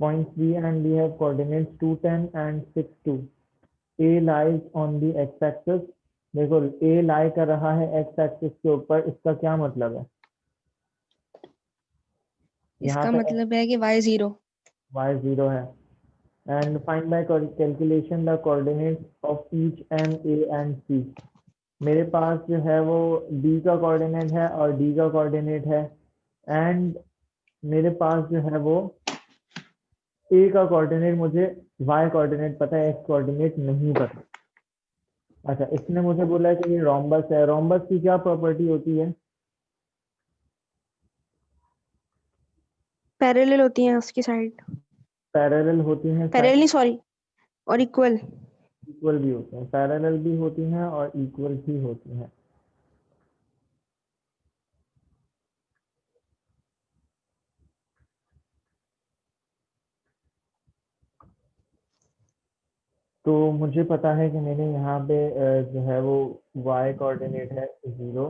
point 3 and we have coordinates 2, 10 and 6, 2. A lies on the x axis. देखो A lie कर रहा है x axis के ऊपर, इसका क्या मतलब है? यहाँ इसका पे मतलब है कि y 0। y 0 है। And find by calculation the coordinates of each m, a and c. मेरे पास जो है वो d का कोऑर्डिनेट है और d का कोऑर्डिनेट है, एंड मेरे पास जो है वो a का कोऑर्डिनेट, मुझे y कोऑर्डिनेट पता है, x कोऑर्डिनेट नहीं पता। अच्छा, इसने मुझे बोला है कि ये रोम्बस है। रोम्बस की क्या प्रॉपर्टी होती है? पैरेलल होती है उसकी साइड। पैरेलल होती हैं पैरेलल साइड, नहीं, सॉरी, और इक्वल। इक्वल भी होते हैं। पैरेलल भी होती हैं और इक्वल भी होती हैं। तो मुझे पता है कि मेरे यहाँ पे जो है वो y कोऑर्डिनेट है 0,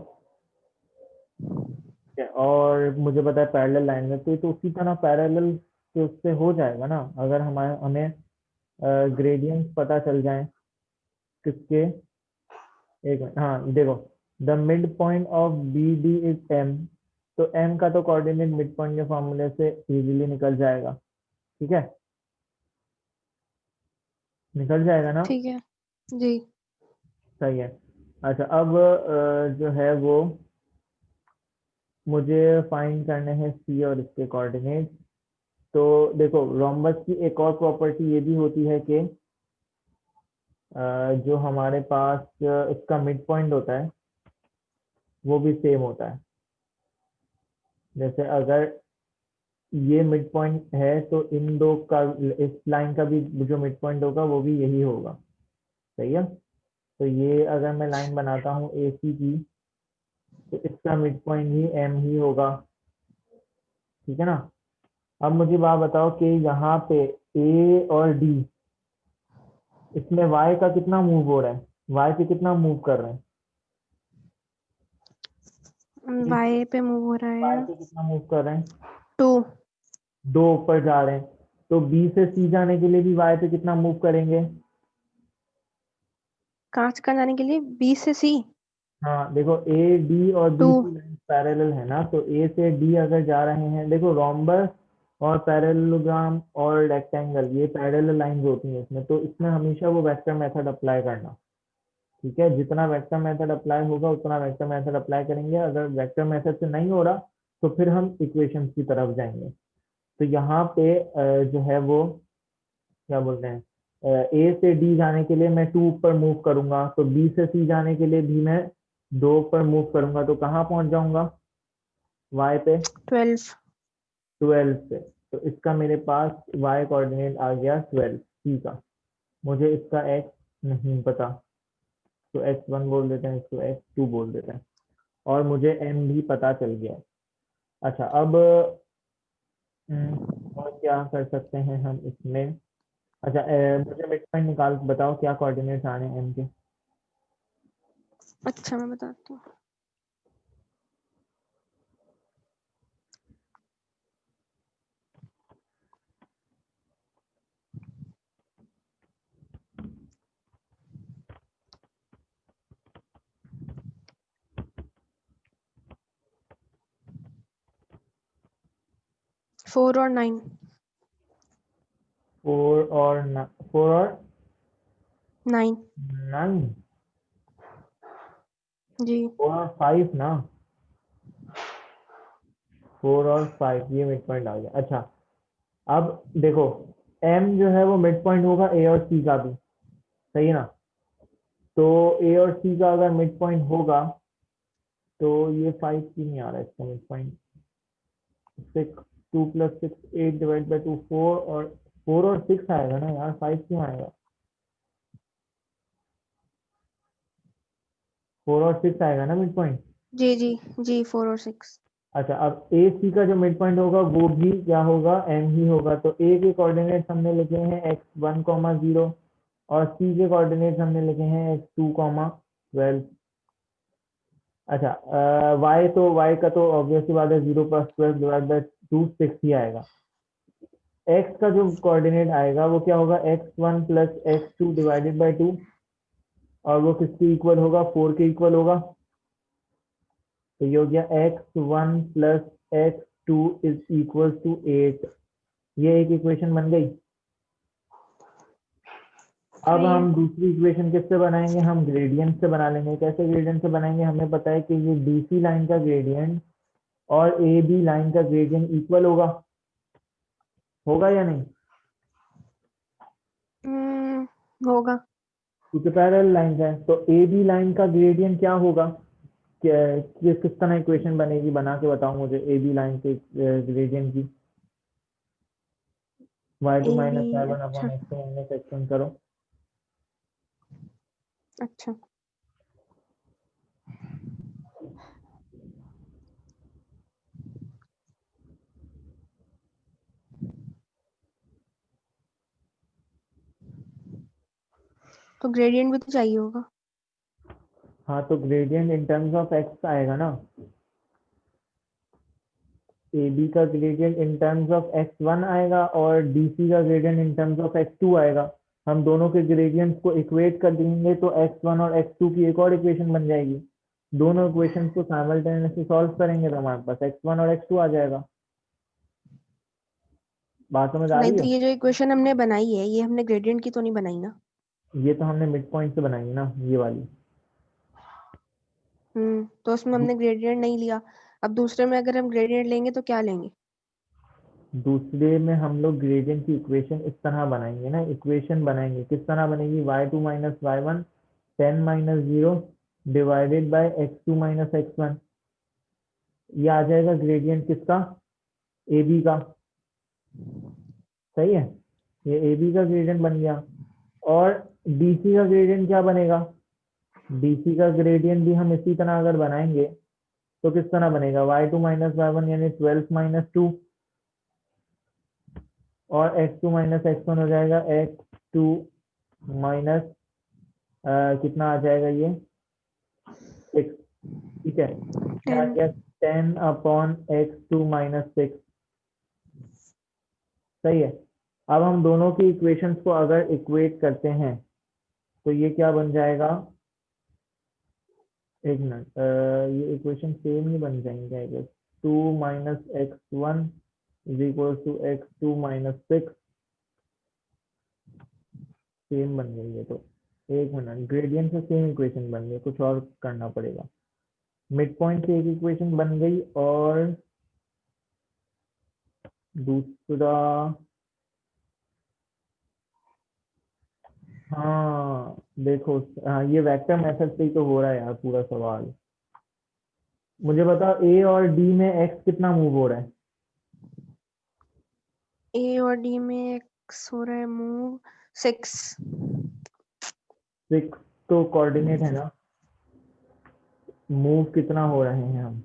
और मुझे पता है पैरेलल लाइन में, तो उसी तरह पैरेलल के उससे हो जाएगा ना, अगर हमें ग्रेडियंट पता चल जाए किसके। एक मिनट, हाँ देखो, the mid point of B D is M. तो एम का तो कोऑर्डिनेट मिड पॉइंट के फॉर्मूले से इजीली निकल जाएगा। ठीक है, निकल जाएगा ना? ठीक है जी। सही है। अच्छा, अब जो है वो मुझे फाइंड करने हैं सी और इसके कोऑर्डिनेट। तो देखो, रोम्बस की एक और प्रॉपर्टी ये भी होती है कि जो हमारे पास इसका मिड पॉइंट होता है वो भी सेम होता है। जैसे अगर ये मिड पॉइंट है तो इन दो का, इस लाइन का भी जो मिड पॉइंट होगा वो भी यही होगा। सही है। तो ये अगर मैं लाइन बनाता हूँ ए सी की, तो इसका मिड पॉइंट ही एम ही होगा। ठीक है ना? अब मुझे बात बताओ कि यहाँ पे ए और डी, इसमें y का कितना मूव हो रहा है? y पे कितना मूव कर रहे हैं? y पे मूव हो रहा y है पे कितना मूव कर रहे हैं? 2। 2 ऊपर जा रहे हैं। तो b से c जाने के लिए भी y पे कितना मूव करेंगे? कहाँ से कहाँ जाने के लिए? b से c। हाँ देखो, ए डी और 2। बी की लाइन पैरेलल है ना, तो ए से डी अगर जा रहे हैं, देखो रोम्बस और पैरेललोग्राम और रेक्टेंगल ये पैरेलल लाइंस होती हैं इसमें, तो इसमें हमेशा वो वेक्टर मेथड अप्लाई करना। ठीक है, जितना वेक्टर मेथड अप्लाई होगा उतना वेक्टर मेथड अप्लाई करेंगे। अगर वेक्टर मेथड से नहीं हो रहा तो फिर हम इक्वेशन की तरफ जाएंगे। तो यहाँ पे जो है वो क्या बोलते हैं, ए से डी जाने के लिए मैं 2 पर मूव करूंगा, तो बी से सी जाने के लिए भी मैं 2 पर मूव करूंगा, तो कहाँ पहुंच जाऊंगा? y पे 12। 12 पे। तो इसका मेरे पास y कोऑर्डिनेट आ गया 12 सी का। मुझे इसका x नहीं पता, तो x1 बोल देते हैं, इसको x2 बोल देते हैं, और मुझे m भी पता चल गया। अच्छा, अब और क्या कर सकते हैं हम इसमें? अच्छा, मुझे मिड पॉइंट निकाल बताओ, क्या कोऑर्डिनेट्स आने हैं m के? अच्छा मैं बताती हूँ। फोर और 9। 4 और 9 9। जी। 4 और 5 ना, 4 और 5 ये मिड पॉइंट आ गया। अच्छा, अब देखो, m जो है वो मिड पॉइंट होगा a और c का भी। सही है ना? तो a और c का अगर मिड पॉइंट होगा, तो ये 5 क्यों नहीं आ रहा है इसका मिड पॉइंट? 6, 2 + 6 8 डिवाइड बाई 2 4 और 6 आएगा ना यार, 5 क्यों आएगा? 4 और 6 आएगा ना मिड पॉइंट। जी जी जी, 4 और 6। अच्छा, अब ए सी का जो मिड पॉइंट होगा वो भी क्या होगा? एम ही होगा। तो ए के कोऑर्डिनेट्स हमने लिखे हैं x1, 0, और सी के कोऑर्डिनेट्स हमने लिखे हैं x2, 12। अच्छा, y का तो ऑब्वियस सी बात है, 0 + 12 डिवाइड बाई 2 6 ही आएगा। x का जो कोऑर्डिनेट आएगा वो क्या होगा, x1 plus x2 divided by 2, और वो किसके इक्वल होगा, 4 के इक्वल होगा। तो ये हो गया x1 plus x2 is equal to 8। ये एक इक्वेशन बन गई। अब सही है। हम दूसरी इक्वेशन किससे बनाएंगे, हम ग्रेडियंट से बना लेंगे। कैसे ग्रेडियंट से बनाएंगे, हमें पता है कि ये डीसी लाइन का ग्रेडियंट और ए बी लाइन का ग्रेडियंट इक्वल होगा, होगा या नहीं, होगा। क्योंकि पैरेलल लाइन है। तो ए बी लाइन का ग्रेडियंट क्या होगा, किस तरह इक्वेशन बनेगी, बना के बताओ मुझे ए बी लाइन के ग्रेडियंट की। y2 A B, minus Y one upon अच्छा x two minus x one करो। अच्छा। तो ग्रेडियंट भी तो चाहिए होगा। हाँ तो gradient in terms of x आएगा ना, ए बी का gradient in terms of x1 आएगा और डीसी का gradient in terms of x2 आएगा। हम दोनों के ग्रेडियंट्स को इक्वेट कर देंगे तो x1 और x2 की एक और इक्वेशन बन जाएगी। दोनों इक्वेशंस को साइमल्टेनियसली सॉल्व करेंगे तो हमारे पास x1 और x2 आ जाएगा। बात समझ आ नहीं रही तो है। ये जो इक्वेशन हमने बनाई है ये हमने ग्रेडियंट की तो नहीं बनाई ना। ये तो हमने मिड पॉइंट से बनाई ना, ये वाली। तो उसमें हमने ग्रेडियंट नहीं लिया। अब दूसरे में अगर हम ग्रेडियंट लेंगे तो क्या लेंगे। दूसरे में हम लोग ग्रेडियंट की इक्वेशन इस तरह बनाएंगे ना, इक्वेशन बनाएंगे किस तरह बनेगी, y2 minus Y one 10 minus 0 divided by x2 minus x1। ये आ जाएगा ग्रेडियंट किसका, ए बी का। सही है, ये ए बी का ग्रेडियंट बन गया। और डीसी का ग्रेडियंट क्या बनेगा, डीसी का ग्रेडियंट भी हम इसी तरह अगर बनाएंगे तो किस तरह बनेगा, y2 माइनस वाई वन यानी 12 माइनस 2, और x2 माइनस x1 हो जाएगा x2 माइनस कितना आ जाएगा ये 6। ठीक है, ये आ 10। गया 10 अपॉन x2 माइनस 6। सही है। अब हम दोनों की इक्वेशंस को अगर इक्वेट करते हैं तो ये क्या बन जाएगा, एक मिनट, ये इक्वेशन सेम ही बन जाएंगे I guess. 2 minus x1 is equal to x2 minus 6, same बन गई है। तो एक मिनट, ग्रेडियंट से सेम इक्वेशन बन गई, कुछ और करना पड़ेगा। मिड पॉइंट से एक इक्वेशन बन गई और दूसरा, हाँ देखो, हाँ ये वेक्टर मेथड से ही तो हो रहा है यार पूरा सवाल। मुझे बताओ ए और डी में एक्स कितना मूव हो रहा है, ए और डी में एक्स हो रहा है मूव 6। 6 तो कोऑर्डिनेट है ना, मूव कितना हो रहे हैं हम,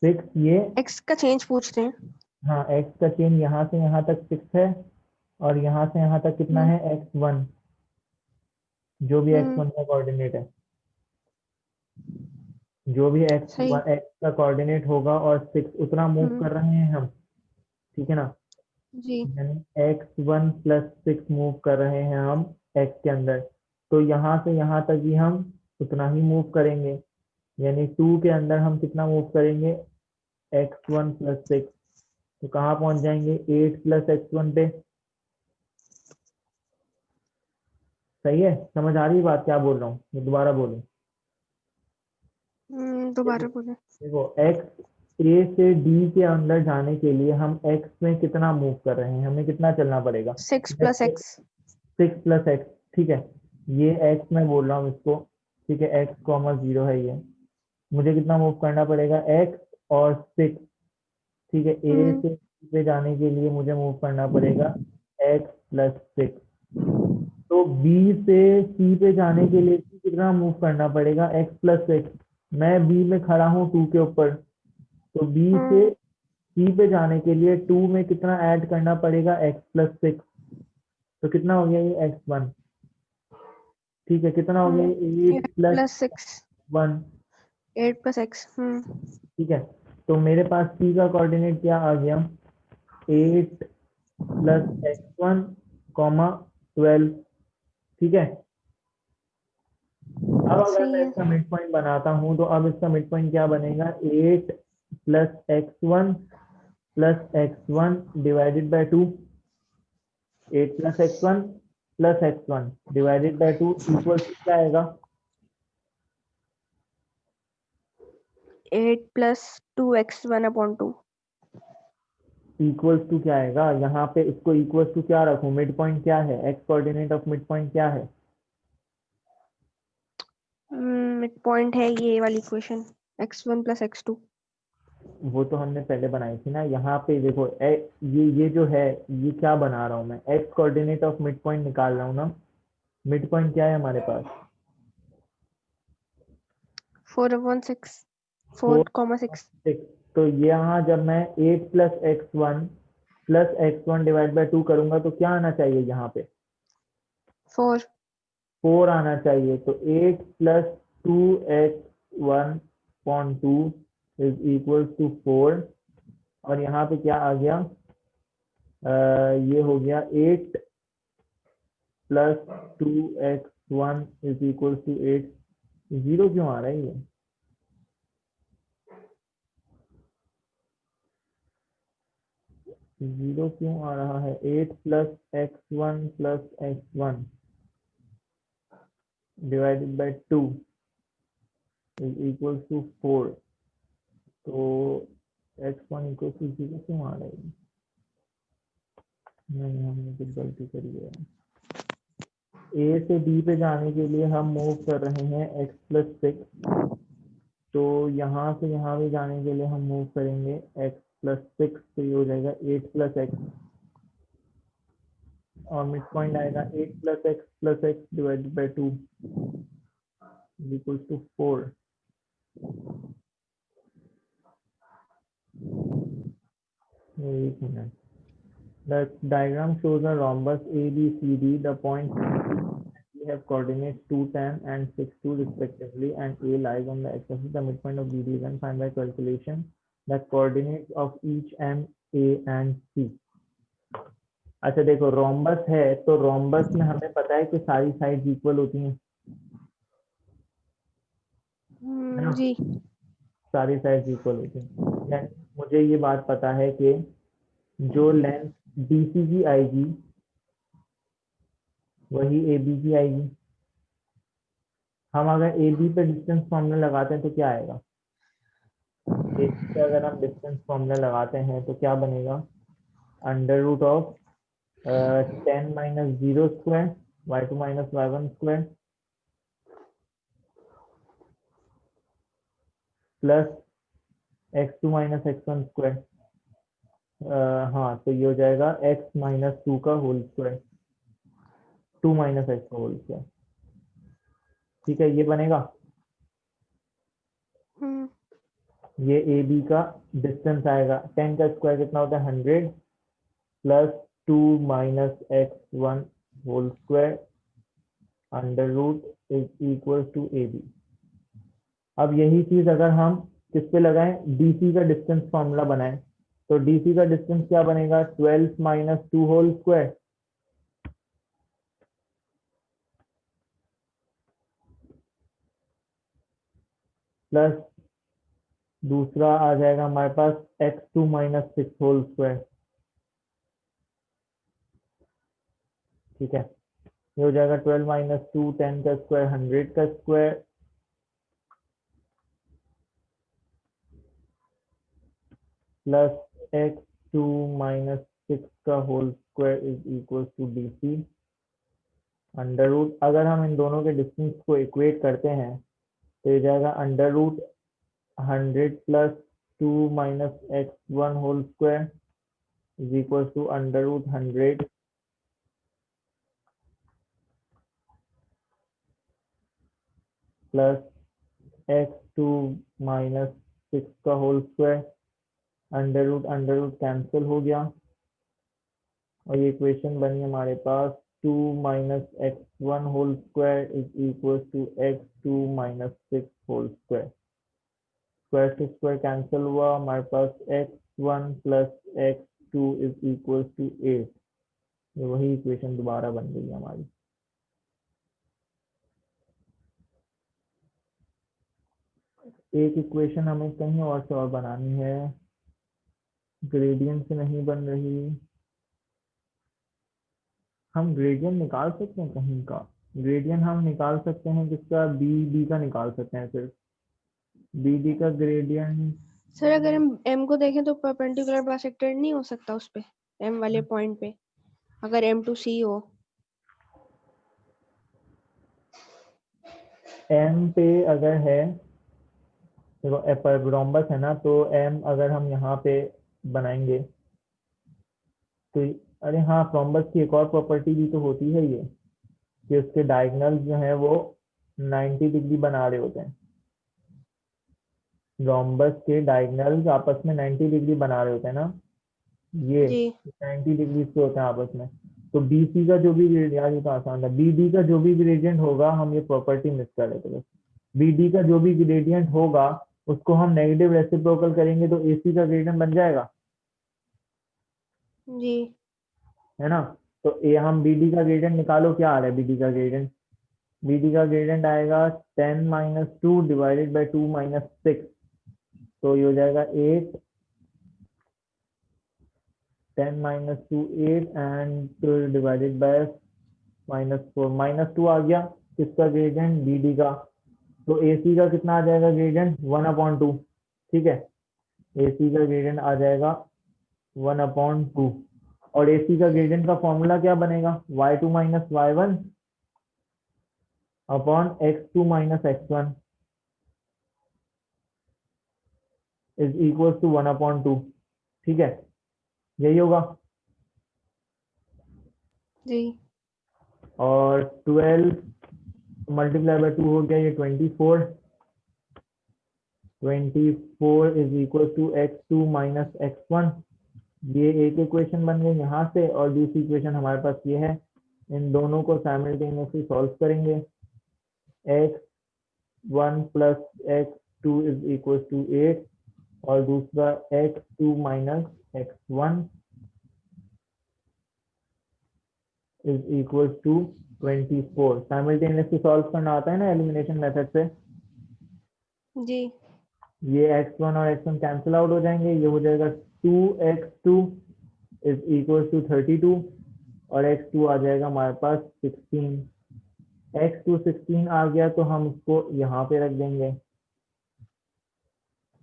6 ये। एक्स का चेंज पूछ रहे हैं। हाँ एक्स का चेन यहाँ से यहाँ तक 6 है, और यहाँ से यहाँ तक कितना हम्म है x1, जो भी हम्म x1 का कोऑर्डिनेट है, जो भी सही। x का कोऑर्डिनेट होगा और 6 उतना मूव हम्म कर रहे हैं हम। ठीक है ना, जी। यानी x1 प्लस 6 मूव कर रहे हैं हम x के अंदर। तो यहाँ से यहाँ तक भी हम उतना ही मूव करेंगे, यानी 2 के अंदर हम कितना मूव करेंगे, x1 प्लस 6। तो कहाँ पहुंच जाएंगे, 8 प्लस x1 पे। सही है, समझ आ रही है बात क्या बोल रहा हूँ, मैं दोबारा बोलूँ। देखो दोबारा बोले। देखो, x ए से डी के अंदर जाने के लिए हम x में कितना मूव कर रहे हैं, हमें कितना चलना पड़ेगा, 6 प्लस एक्स। 6 plus x. ठीक है, ये x मैं बोल रहा हूँ इसको। ठीक है, x कॉमा 0 है ये। मुझे कितना मूव करना पड़ेगा, x और 6। ठीक है, ए हम्म से B पे जाने के लिए मुझे मूव करना पड़ेगा x प्लस 6। तो बी से सी पे जाने के लिए कितना मूव करना पड़ेगा, x प्लस 6। मैं बी में खड़ा हूँ 2 के ऊपर, तो बी से हम्म सी पे जाने के लिए 2 में कितना ऐड करना पड़ेगा, x प्लस 6। तो कितना हो गया ये x1। ठीक है, कितना हो गया ये 8 8 प्लस प्लस 6। 1। 8 plus x. ठीक है, तो मेरे पास सी का कोऑर्डिनेट क्या आ गया, 8 प्लस x1 कॉमा 12। ठीक है, अब अगर सही मैं है। इसका मिड पॉइंट बनाता हूं तो अब इसका मिड पॉइंट क्या बनेगा, 8 plus X one divided by 2। 8 plus X one divided by 2 equal to क्या आएगा, 8 प्लस 2x1/2। इक्वल्स टू क्या आएगा, यहाँ पे इसको इक्वल्स टू क्या रखूं, मिड पॉइंट क्या है, x coordinate of mid point क्या है। मिड पॉइंट है ये वाली इक्वेशन, x1 प्लस x2। वो तो हमने पहले बनाई थी ना, यहाँ पे देखो ये जो है, ये क्या बना रहा हूँ मैं, x coordinate of mid point निकाल रहा हूँ ना। मिड पॉइंट क्या है हमारे पास, 4/6, 4 4,6। 6। तो यहाँ जब मैं 8 plus X one divide by 2 करूंगा तो क्या आना चाहिए यहाँ पे, 4। 4 आना चाहिए। तो 8 plus 2x1/2 is equal to 4। और यहाँ पे क्या आ गया, ये हो गया 8 plus 2x1 is equal to 8। Zero क्यों आ रहा है ये, जीरो क्यों आ रहा है, 8 plus X one divided by 2 is equal to 4। तो x1 इक्वल टू जीरो क्यों आ रहा है, नहीं हमने कुछ गलती करी है। ए से बी पे जाने के लिए हम मूव कर रहे हैं x+6। तो यहाँ से यहाँ भी जाने के लिए हम मूव करेंगे x+6, तो ये हो जाएगा 8 प्लस एक्स, और मिड पॉइंट आएगा 8 plus X divided by 2 equal to 4। एक minute, the diagram shows a rhombus ABCD. The points we have coordinates 2, 10 and 6, 2 respectively, and A lies on the x-axis. The midpoint of BD is then find by calculation the coordinates of each M, A and C. अच्छा देखो, rhombus है तो rhombus में हमें पता है कि सारी साइड्स इक्वल होती हैं, है ना, जी। सारी साइड्स इक्वल होती हैं। यानी मुझे ये बात पता है कि जो लेंथ BC की आएगी वही AB की आएगी। हम अगर AB पे डिस्टेंस फॉर्मूला लगाते हैं तो क्या आएगा, AB पे अगर हम डिस्टेंस फॉर्मूला लगाते हैं तो क्या बनेगा, under root of 10 minus 0 square y2 minus y1 square plus x2 minus x1 square. हाँ, तो ये हो जाएगा x माइनस 2 का होल स्क्वायर, 2 माइनस एक्स का होल स्क्वायर। ठीक है, ये बनेगा। हम्म ये ए बी का डिस्टेंस आएगा, 10 का स्क्वायर कितना होता है 100 plus 2 minus x1 whole square under root is equal to A B. अब यही चीज अगर हम किस पे लगाएं, डीसी का डिस्टेंस फॉर्मूला बनाएं, तो डीसी का डिस्टेंस क्या बनेगा, 12 माइनस 2 होल स्क्वायर प्लस दूसरा आ जाएगा हमारे पास x2 माइनस 6 होल स्क्वायर। ठीक है, ये हो जाएगा 12 माइनस 2, 10 का स्क्वायर 100 का स्क्वायर प्लस x2 माइनस 6 का whole square is equal to D C under root. अगर हम इन दोनों के डिस्टेंस को इक्वेट करते हैं तो ये जाएगा under root 100 plus 2 minus x1 whole square is equal to under root 100 plus x2 minus 6 का whole square. Under root cancel हो गया और ये इक्वेशन बनी हमारे पास 2 minus x1 whole square is equal to x2 minus 6 whole square. Square से square cancel हुआ, हमारे पास x1 plus two is equal to 8। ये वही इक्वेशन दोबारा बन गई हमारी। एक इक्वेशन हमें कहीं और से और बनानी है, ग्रेडियंट से नहीं बन रही। हम ग्रेडियंट निकाल सकते हैं कहीं का, ग्रेडियंट हम निकाल सकते हैं किसका, बी डी का निकाल सकते हैं सिर्फ, बी डी का ग्रेडियंट। सर अगर हम m को देखें तो परपेंडिकुलर बाइसेक्टर नहीं हो सकता उस पे, m वाले पॉइंट पे, अगर m to c हो। एम पे अगर है, देखो रोम्बस है ना, तो एम अगर हम यहाँ पे बनाएंगे तो, अरे हाँ, रोम्बस की एक और प्रॉपर्टी भी तो होती है ये, कि उसके डायगोनल जो है वो 90 डिग्री बना रहे होते हैं। रोम्बस के डायगोनल्स आपस में 90 डिग्री बना रहे होते हैं ना, ये जी 90 डिग्री से होते हैं आपस में। तो बी सी का जो भी ग्रेडियंट, ये तो आसान था, बी डी का जो भी ग्रेडियंट होगा, हम ये प्रॉपर्टी मिस कर रहे थे बस। बी डी का जो भी ग्रेडियंट होगा उसको हम नेगेटिव रेसिप्रोकल करेंगे तो ए सी का ग्रेडियंट बन जाएगा, जी है ना। तो ये हम बी डी का ग्रेडियंट निकालो, क्या आ रहा है बी डी का ग्रेडियंट, बी डी का ग्रेडियंट आएगा 10 - 2 डिवाइडेड बाई 2 - 6, तो ये हो जाएगा 8, 10 - 2 8 एंड डिवाइडेड बाय -4, -2 आ गया किसका ग्रेडियंट, बी डी का। तो ए सी का कितना आ जाएगा ग्रेडियंट, 1/2, ठीक है। ए सी का ग्रेडियंट आ जाएगा 1/2, और ए सी का ग्रेडियंट का फॉर्मूला क्या बनेगा, y2 - y1 upon x2 - x1 is equal to 1/2, ठीक है, यही होगा। जी और 12 मल्टीप्लाई बाय 2 हो गया ये 24, 24 is equal to x2 - x1। ये एक इक्वेशन बन गई यहाँ से, और दूसरी इक्वेशन हमारे पास ये है। इन दोनों को साइमल्टेनियसली सॉल्व करेंगे। x1 plus x2 is equal to 8, और दूसरा x2 - x1 is equal to 24। Simultaneously solve करना आता है ना एलिमिनेशन मेथड से। जी ये x1 और x1 कैंसिल आउट हो जाएंगे, ये हो जाएगा 2x2 इज इक्वल टू 32, और x2 आ जाएगा हमारे पास 16। x2 16 आ गया तो हम इसको यहाँ पे रख देंगे,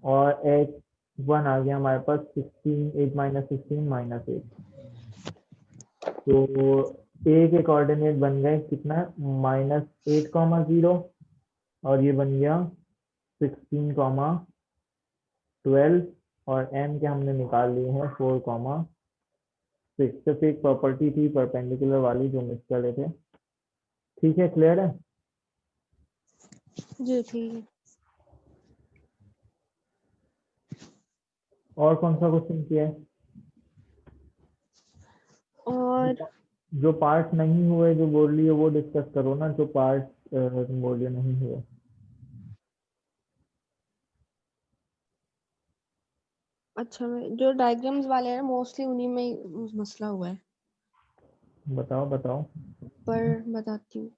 और x1 आ गया हमारे पास 16, 8 - 16 - 8। तो a के कोऑर्डिनेट बन गए कितना, -8, 0, और ये बन गया 16, 12, और m के हमने निकाल लिए हैं 4, 6। सिर्फ एक प्रॉपर्टी थी परपेंडिकुलर वाली जो मिस कर रहे थे। ठीक है, क्लियर है। जी ठीक है। और कौन सा क्वेश्चन किया है, और जो पार्ट नहीं हुए जो बोल रही है वो डिस्कस करो ना, जो पार्ट बोल रही नहीं हुए। अच्छा, मैं जो डायग्राम्स वाले हैं मोस्टली उन्हीं में मसला हुआ है, बताओ बताओ। पर बताती हूँ।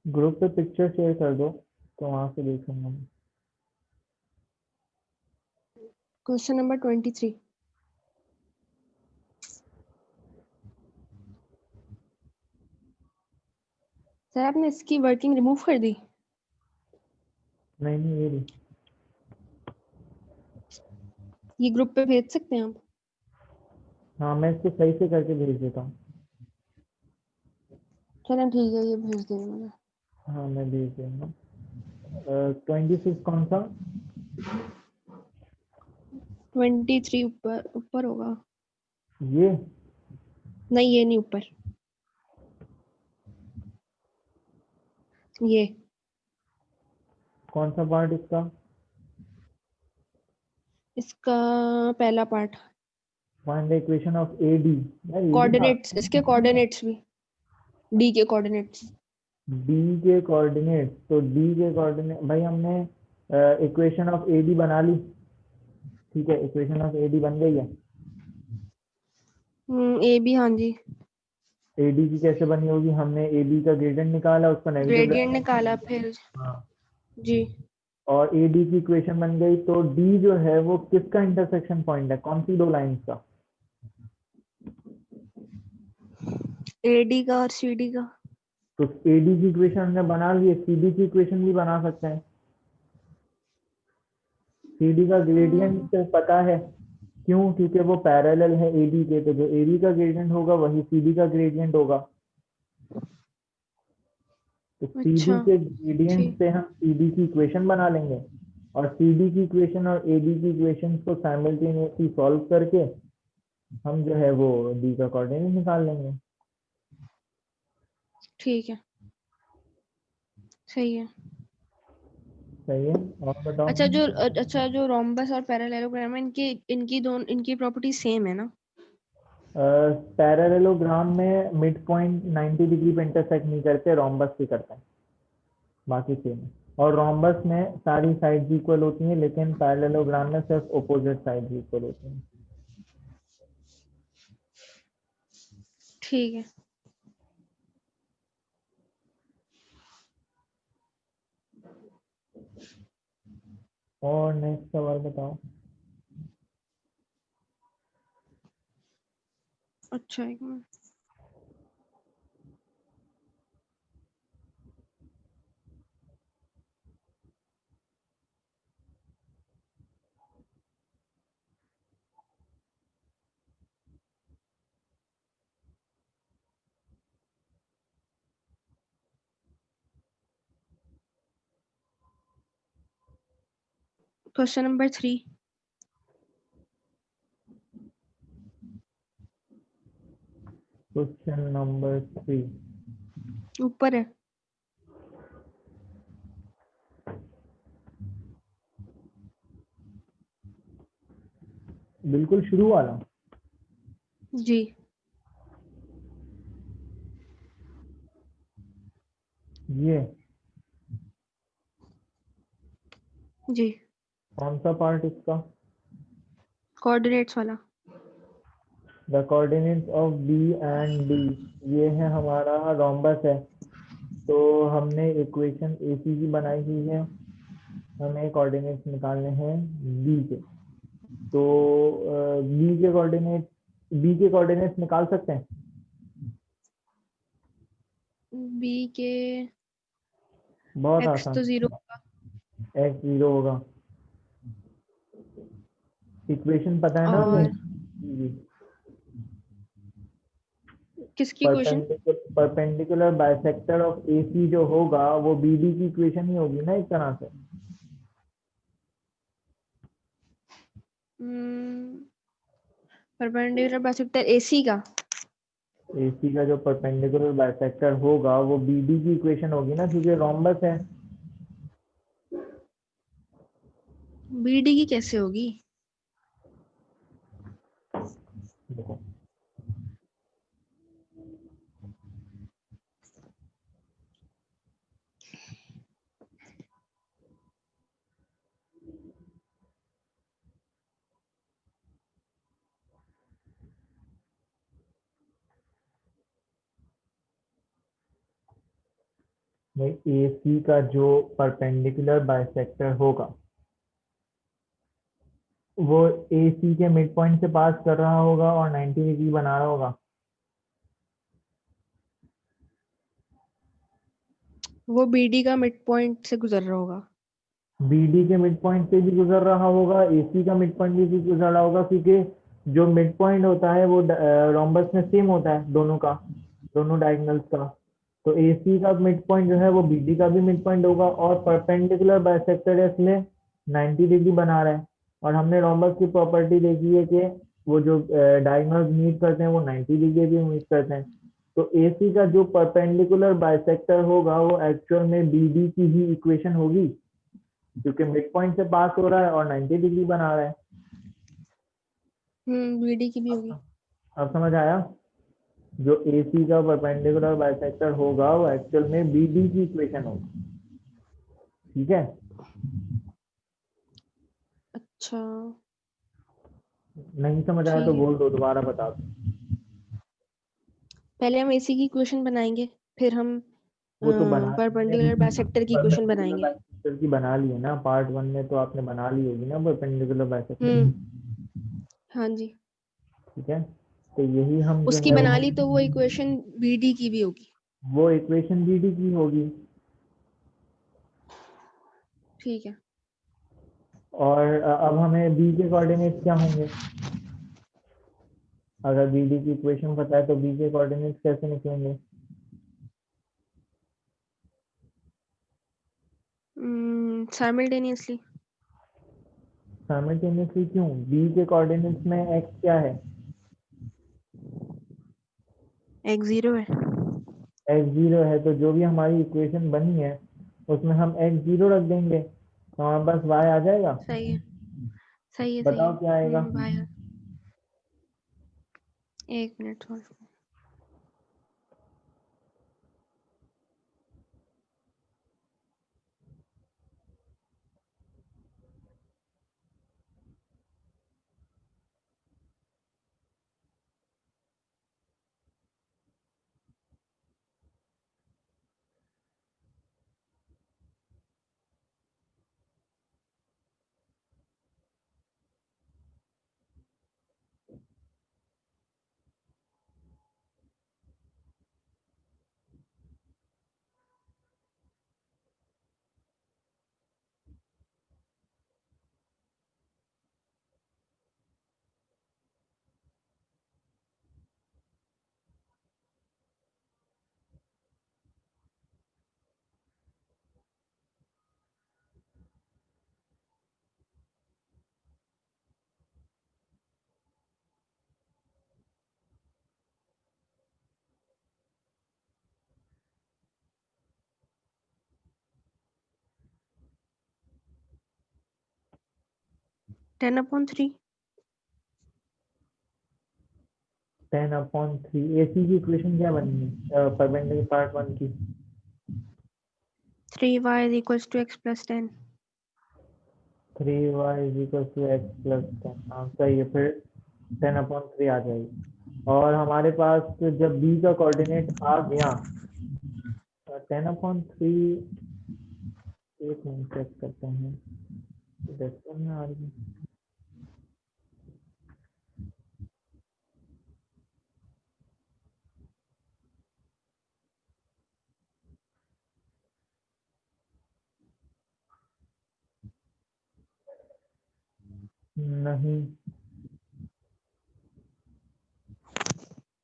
ग्रुप पे पिक्चर शेयर कर दो तो वहां से देख लूंगा मैं। Question number 23। सर आपने इसकी वर्किंग रिमूव कर दी? नहीं नहीं, ये भी। ये ग्रुप पे भेज सकते हैं आप? हाँ, मैं इसको सही से करके भेज देता हूँ। चलें ठीक है, ये भेज देंगे मुझे। हाँ, मैं भेज दूंगा। 26 कौन सा? 23 ऊपर ऊपर होगा। ये नहीं ये नहीं ऊपर, ये कौन सा पार्ट इसका? इसका पहला part. Find the equation of A D. यार ये भी था। कोऑर्डिनेट्स, इसके कोऑर्डिनेट्स भी, डी के कोऑर्डिनेट्स। डी के कोऑर्डिनेट, तो डी के कोऑर्डिनेट भाई हमने इक्वेशन ऑफ ए डी बना ली। ठीक है, इक्वेशन ऑफ ए डी बन गई है। ए बी, हाँ जी। ए डी की कैसे बनी होगी? हमने ए बी का ग्रेडियंट निकाला, उसको नेगेटिव ग्रेडियंट रखा। निकाला फिर। हाँ, जी। और ए डी की इक्वेशन बन गई, तो डी जो है वो किसका इंटरसेक्शन पॉइंट है? कौन सी दो लाइंस का? ए डी का और सी डी का। तो ए डी की इक्वेशन हमने बना ली है, सी डी की इक्वेशन भी बना सकते हैं। सी डी का हम्म, ग्रेडियंट पता है। क्यों? क्योंकि वो पैरेलल है ए डी के, तो जो ए डी का ग्रेडियंट होगा वही सी डी का ग्रेडियंट होगा। तो सी डी अच्छा के ग्रेडियंट ठीक। से हम सी डी की इक्वेशन बना लेंगे, और सी डी की इक्वेशन और ए डी की इक्वेशन को साइमल्टेनियसली सॉल्व करके हम जो है वो डी का कोऑर्डिनेट निकाल लेंगे। ठीक है, सही है। सही है। और बताओ। अच्छा जो रोम्बस और पैरेललोग्राम है, इनकी इनकी दोनों इनकी प्रॉपर्टी सेम है ना? पैरेललोग्राम में मिड पॉइंट 90 डिग्री पे इंटरसेक्ट नहीं करते, रोम्बस भी करते हैं, बाकी सेम है। और रोम्बस में सारी साइड्स इक्वल होती हैं, लेकिन पैरेललोग्राम में सिर्फ अपोजिट साइड्स इक्वल होती हैं। ठीक है। और नेक्स्ट सवाल बताओ। अच्छा एक minute. Question number 3। Question number 3। ऊपर है। बिल्कुल शुरू वाला। जी। ये जी। कौन सा पार्ट इसका? कोऑर्डिनेट्स वाला। The coordinates of B and D. ये है हमारा रोम्बस है, तो हमने इक्वेशन ए सी की बनाई हुई है, हमें कोऑर्डिनेट्स निकालने हैं बी के। तो बी के कोऑर्डिनेट्स निकाल सकते हैं। बी के बहुत एक्स आसान। तो 0 होगा। एक्स जीरो होगा। इक्वेशन पता है ना और हमें? किसकी क्वेश्चन? परपेंडिकुलर बाइसेक्टर ऑफ ए सी जो होगा वो बी डी की इक्वेशन ही होगी ना, एक तरह से। परपेंडिकुलर बाइसेक्टर एसी का। ए सी का जो परपेंडिकुलर बाइसेक्टर होगा वो बी डी की इक्वेशन होगी ना, क्योंकि रोम्बस है। बी डी की कैसे होगी? देखो, ए सी का जो परपेंडिकुलर बाइसेक्टर होगा वो ए सी के मिड पॉइंट से पास कर रहा होगा और 90 डिग्री बना रहा होगा। वो बीडी का मिड पॉइंट से गुजर रहा होगा। बीडी के मिड पॉइंट से भी गुजर रहा होगा, एसी का मिड पॉइंट भी गुजर रहा होगा, क्योंकि जो मिड पॉइंट होता है वो रोम्बस में सेम होता है दोनों का, दोनों डायगोनल्स का। तो एसी का मिड पॉइंट जो है वो बीडी का भी मिड पॉइंट होगा और परपेंडिकुलर बाइसेक्टर है, इसलिए 90 डिग्री बना रहा है। और हमने रोम्बस की प्रॉपर्टी देखी है कि वो जो डायगोनल्स मीट करते हैं वो 90 डिग्री भी मीट करते हैं। तो एसी का जो परपेंडिकुलर बाइसेक्टर होगा वो एक्चुअल में बीडी की ही इक्वेशन होगी, क्योंकि मिड पॉइंट से पास हो रहा है और 90 डिग्री बना रहा है। बीडी की भी होगी। अब समझ आया? जो एसी का परपेंडिकुलर बाइसेक्टर होगा वो एक्चुअल में बीडी की इक्वेशन होगी। ठीक है? अच्छा नहीं समझ आया तो ठीक है, बोल दो, दोबारा बता दो। पहले हम एसी की इक्वेशन बनाएंगे, फिर हम वो तो बना हमने परपेंडिकुलर बाइसेक्टर की इक्वेशन परपेंडिकुलर बनाएंगे। बाइसेक्टर की बना ली है ना, पार्ट वन में तो आपने बना ली होगी ना परपेंडिकुलर बाइसेक्टर। हाँ जी, ठीक है, तो यही हम जो उसकी है बना ली तो वो इक्वेशन बीडी की भी होगी। वो इक्वेशन बीडी की होगी। ठीक है, और अब हमें बी के कोऑर्डिनेट्स क्या होंगे? अगर बीडी की इक्वेशन पता है तो बी के कोऑर्डिनेट्स कैसे निकलेंगे? साइमल्टेनियसली। साइमल्टेनियसली क्यों? बी के कोऑर्डिनेट्स में एक्स क्या है? एक्स जीरो है। एक्स जीरो है, तो जो भी हमारी इक्वेशन बनी है उसमें हम एक्स जीरो रख देंगे तो हमारे पास वाई आ जाएगा। सही है, सही है, सही बताओ है। क्या आएगा? भाई, एक मिनट और। 10/3। 10/3 एसी की इक्वेशन क्या बनी है परपेंडिकुलर पार्ट वन की? 3y is equals to x plus 10। 3y is equal to X plus 10। हाँ सही है, फिर 10/3 आ जाएगी। और हमारे पास जब बी का कोऑर्डिनेट आ गया 10/3, एक मिनट चेक करते हैं, डेसिमल में आ रही है। नहीं,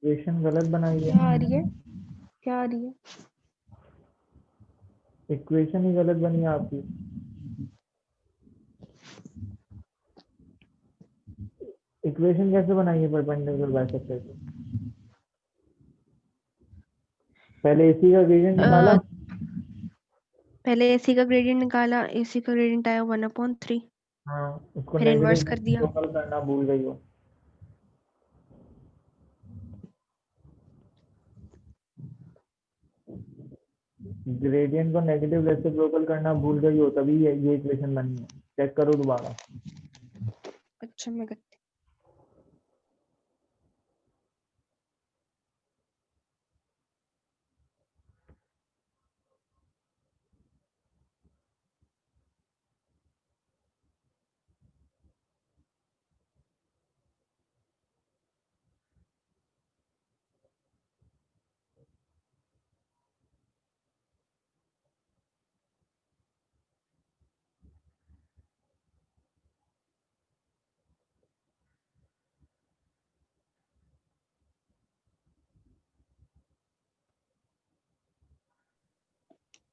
इक्वेशन गलत बनाई है, क्या आ रही है? क्या आ रही है? इक्वेशन ही गलत बनी है आपकी। इक्वेशन कैसे बनाई है परपेंडिकुलर बाइसेक्टर की? पहले एसी का ग्रेडियंट निकाला। अ, पहले एसी का ग्रेडियंट निकाला, एसी का ग्रेडियंट आया 1/3। हाँ, उसको फिर इन्वर्स नेगेटिव कर दिया। रेसिप्रोकल करना भूल गई हो। ग्रेडियंट को नेगेटिव रेसिप्रोकल करना भूल गई हो, तभी ये इक्वेशन बनी है। चेक करो दोबारा। अच्छा, मैं करती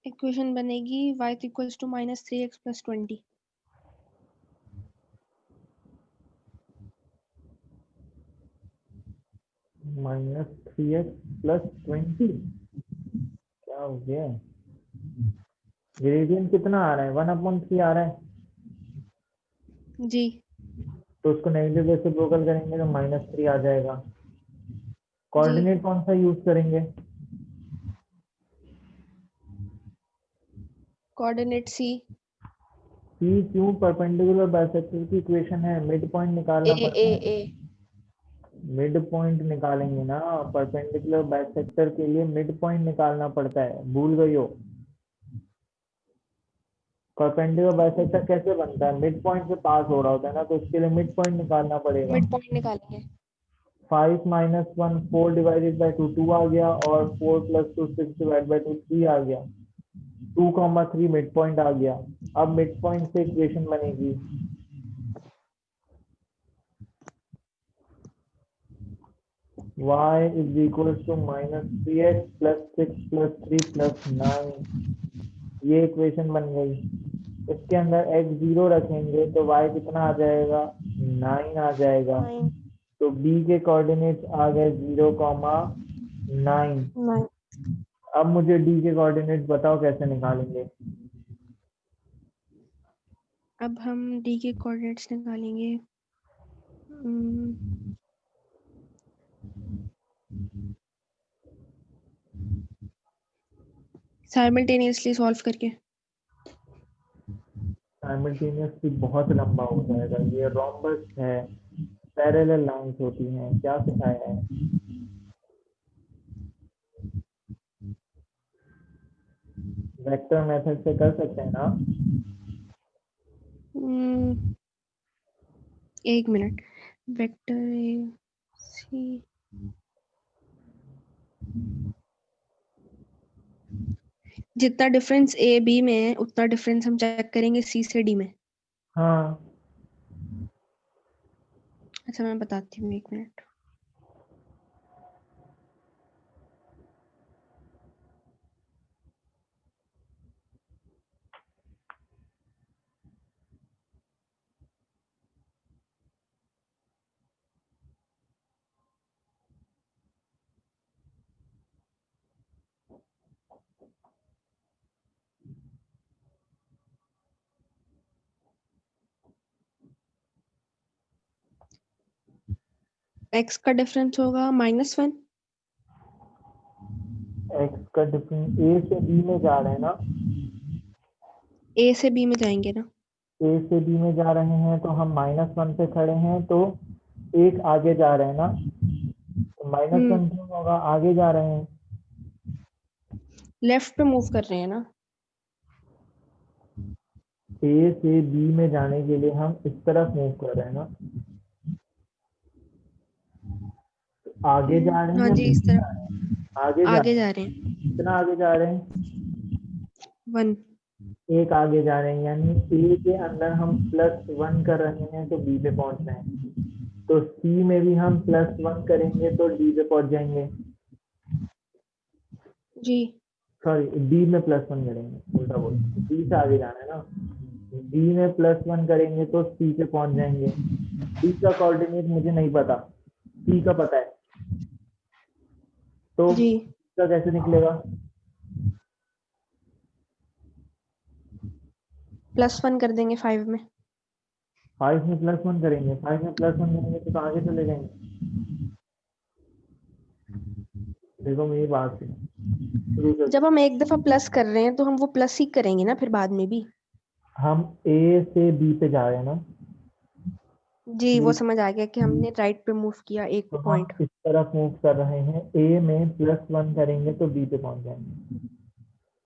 इक्वेशन बनेगी y equals to -3x + 20। -3x + 20 क्या हो गया? ग्रेडियंट कितना आ रहा है? 1/3 आ रहा है, जी तो उसको नेगेटिव रेसिप्रोकल करेंगे तो -3 आ जाएगा। जी कोऑर्डिनेट कौन सा यूज करेंगे? Coordinate c। सी क्यों? परपेंडिकुलर बाइसेक्टर की इक्वेशन है, मिड पॉइंट ए निकालना ए पड़ता है। ए मिड पॉइंट निकालेंगे ना, परपेंडिकुलर बाइसेक्टर के लिए मिड पॉइंट निकालना पड़ता है, भूल गई हो? परपेंडिकुलर बाइसेक्टर कैसे बनता है? मिड पॉइंट से पास हो रहा होता है ना, तो इसके लिए मिड पॉइंट निकालना पड़ेगा। मिड पॉइंट निकालेंगे। 5 - 1 4 डिवाइडेड बाई 2 2 आ गया, और 4 + 2 6 डिवाइड बाई 2 3 आ गया। 2, 3 मिड पॉइंट आ गया। अब मिड पॉइंट से इक्वेशन बनेगी y = -3x + 6 + 3 + 9। ये इक्वेशन बन गई। इसके अंदर x 0 रखेंगे तो y कितना आ जाएगा? 9 आ जाएगा। 9 तो b के कोऑर्डिनेट्स आ गए 0, 9। 9। अब मुझे d के कोऑर्डिनेट्स बताओ कैसे निकालेंगे? अब हम d के कोऑर्डिनेट्स निकालेंगे। साइमल्टेनियसली सॉल्व करके। साइमल्टेनियसली बहुत लंबा हो जाएगा, ये रोम्बस है, पैरेलल लाइंस होती हैं, क्या सिखाया है? वेक्टर मेथड से कर सकते हैं ना? एक मिनट। वेक्टर ए सी, जितना डिफरेंस ए बी में है उतना डिफरेंस हम चेक करेंगे सी से डी में। हाँ, अच्छा मैं बताती हूँ, एक मिनट। एक्स का डिफरेंस होगा -1। एक्स का डिफरेंस ए से बी में जा रहे हैं ना? ए से बी में जाएंगे ना? ए से बी में जा रहे हैं तो हम -1 पे खड़े हैं, तो एक आगे जा रहे हैं ना, तो -1 क्यों होगा? आगे जा रहे हैं। लेफ्ट पे मूव कर रहे हैं ना? ए से बी में जाने के लिए हम इस तरफ मूव कर रहे हैं ना, तो आगे जा रहे हैं हाँ या जी, इस पीछे जा तरफ रहे हैं? आगे जा आगे रहे जा हैं। रहे हैं। कितना आगे जा रहे हैं? 1। एक आगे जा रहे हैं, यानी ए के अंदर हम +1 कर रहे हैं तो बी पे पहुंच रहे हैं। तो सी में भी हम +1 करेंगे तो डी पे पहुंच जाएंगे। जी सॉरी, डी में +1 करेंगे, उल्टा बोल, डी से आगे जाना है ना। डी में +1 करेंगे तो सी पे पहुंच जाएंगे। डी का कोऑर्डिनेट मुझे नहीं पता, सी का पता है, तो जी इसका कैसे निकलेगा? +1 कर देंगे 5 में। 5 में +1 करेंगे, 5 में +1 करेंगे तो आगे चले जाएंगे। देखो मेरी बात सुनो, शुरू से जब हम एक दफा प्लस कर रहे हैं तो हम वो प्लस ही करेंगे ना फिर बाद में भी। हम ए से बी पे जा रहे हैं ना, जी वो ए, समझ आ गया कि हमने राइट पे मूव किया एक तो हम पॉइंट। इस तरफ मूव कर रहे हैं, ए में +1 करेंगे तो बी पे पहुंच जाएंगे।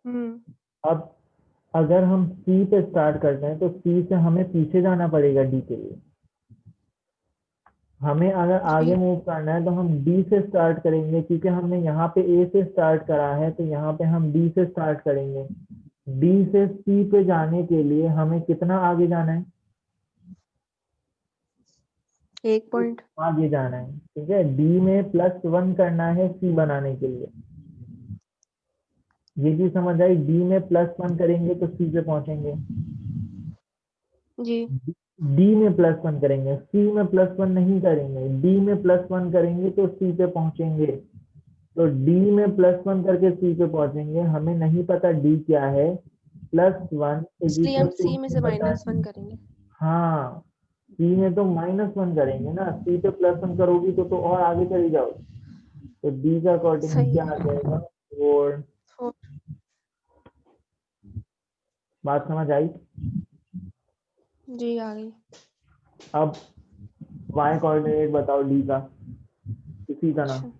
हम्म अब अगर हम सी पे स्टार्ट करते हैं तो सी से हमें पीछे जाना पड़ेगा डी के लिए। हमें अगर आगे जी मूव करना है तो हम डी से स्टार्ट करेंगे, क्योंकि हमने यहाँ पे ए से स्टार्ट करा है, तो यहाँ पे हम डी से स्टार्ट करेंगे। डी से सी पे जाने के लिए हमें कितना आगे जाना है? एक पॉइंट। आगे जाना है, ठीक है। डी में +1 करना है सी बनाने के लिए। ये चीज समझ आई। डी में +1 करेंगे तो सी पे पहुंचेंगे। जी डी में +1 करेंगे, सी में +1 नहीं करेंगे। डी में +1 करेंगे तो सी पे पहुंचेंगे। तो डी में +1 करके सी पे पहुंचेंगे। हमें नहीं पता डी क्या है। +1 इज इसलिए इक्वल हम टू, सी में से -1 करेंगे। हाँ, सी में तो -1 करेंगे ना, सी पे +1 करोगी तो और आगे चली जाओ। तो डी का अकॉर्डिंग सही क्या आ है। जाएगा, 4। 4। बात समझ आई। जी आ गई। अब y कोऑर्डिनेट बताओ डी का, इसी का ना। अच्छा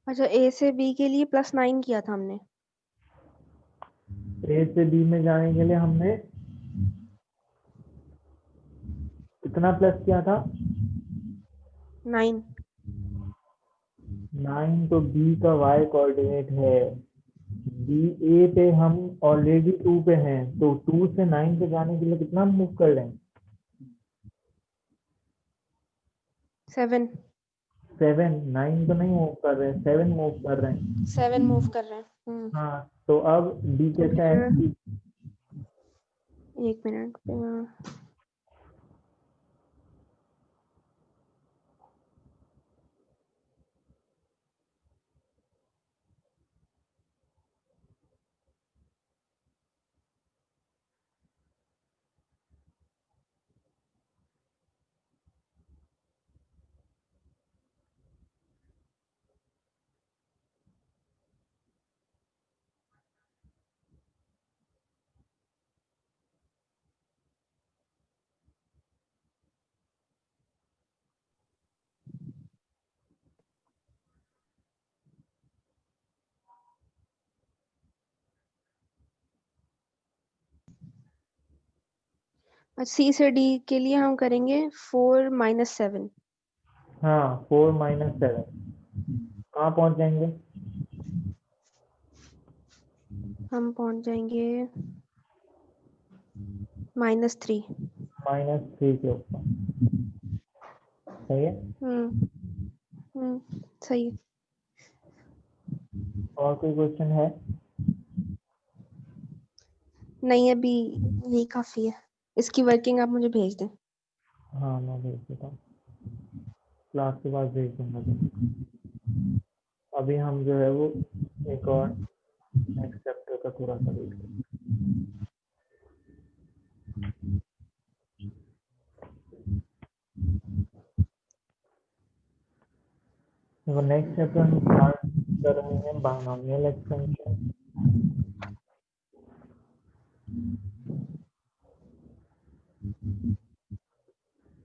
अच्छा, ए से बी के लिए +9 किया था हमने। ए से बी में जाने के लिए हमने कितना प्लस किया था, 9। 9। तो बी का y कोऑर्डिनेट है, बी ए पे हम ऑलरेडी 2 पे हैं, तो 2 से 9 पे जाने के लिए कितना मूव कर रहे हैं, 7। 7। 9 तो नहीं मूव कर रहे हैं, 7 मूव कर रहे हैं। 7 मूव कर रहे हैं। हाँ, तो अब डी कैसा है, फिर 1 मिनट। सी से डी के लिए हम करेंगे 4 - 7। हाँ, 4 - 7 कहाँ पहुंच जाएंगे, हम पहुंच जाएंगे -3। -3 के ऊपर। सही है। हम्म सही है। और कोई क्वेश्चन है। नहीं, अभी यही काफी है। इसकी वर्किंग आप मुझे भेज दें। हाँ, मैं भेज देता हूँ, क्लास के बाद भेज दूंगा। तो अभी हम जो है वो एक और नेक्स्ट चैप्टर का थोड़ा सा देख लें। देखो, नेक्स्ट चैप्टर हम स्टार्ट कर रहे हैं बायनोमियल एक्सपेंशन।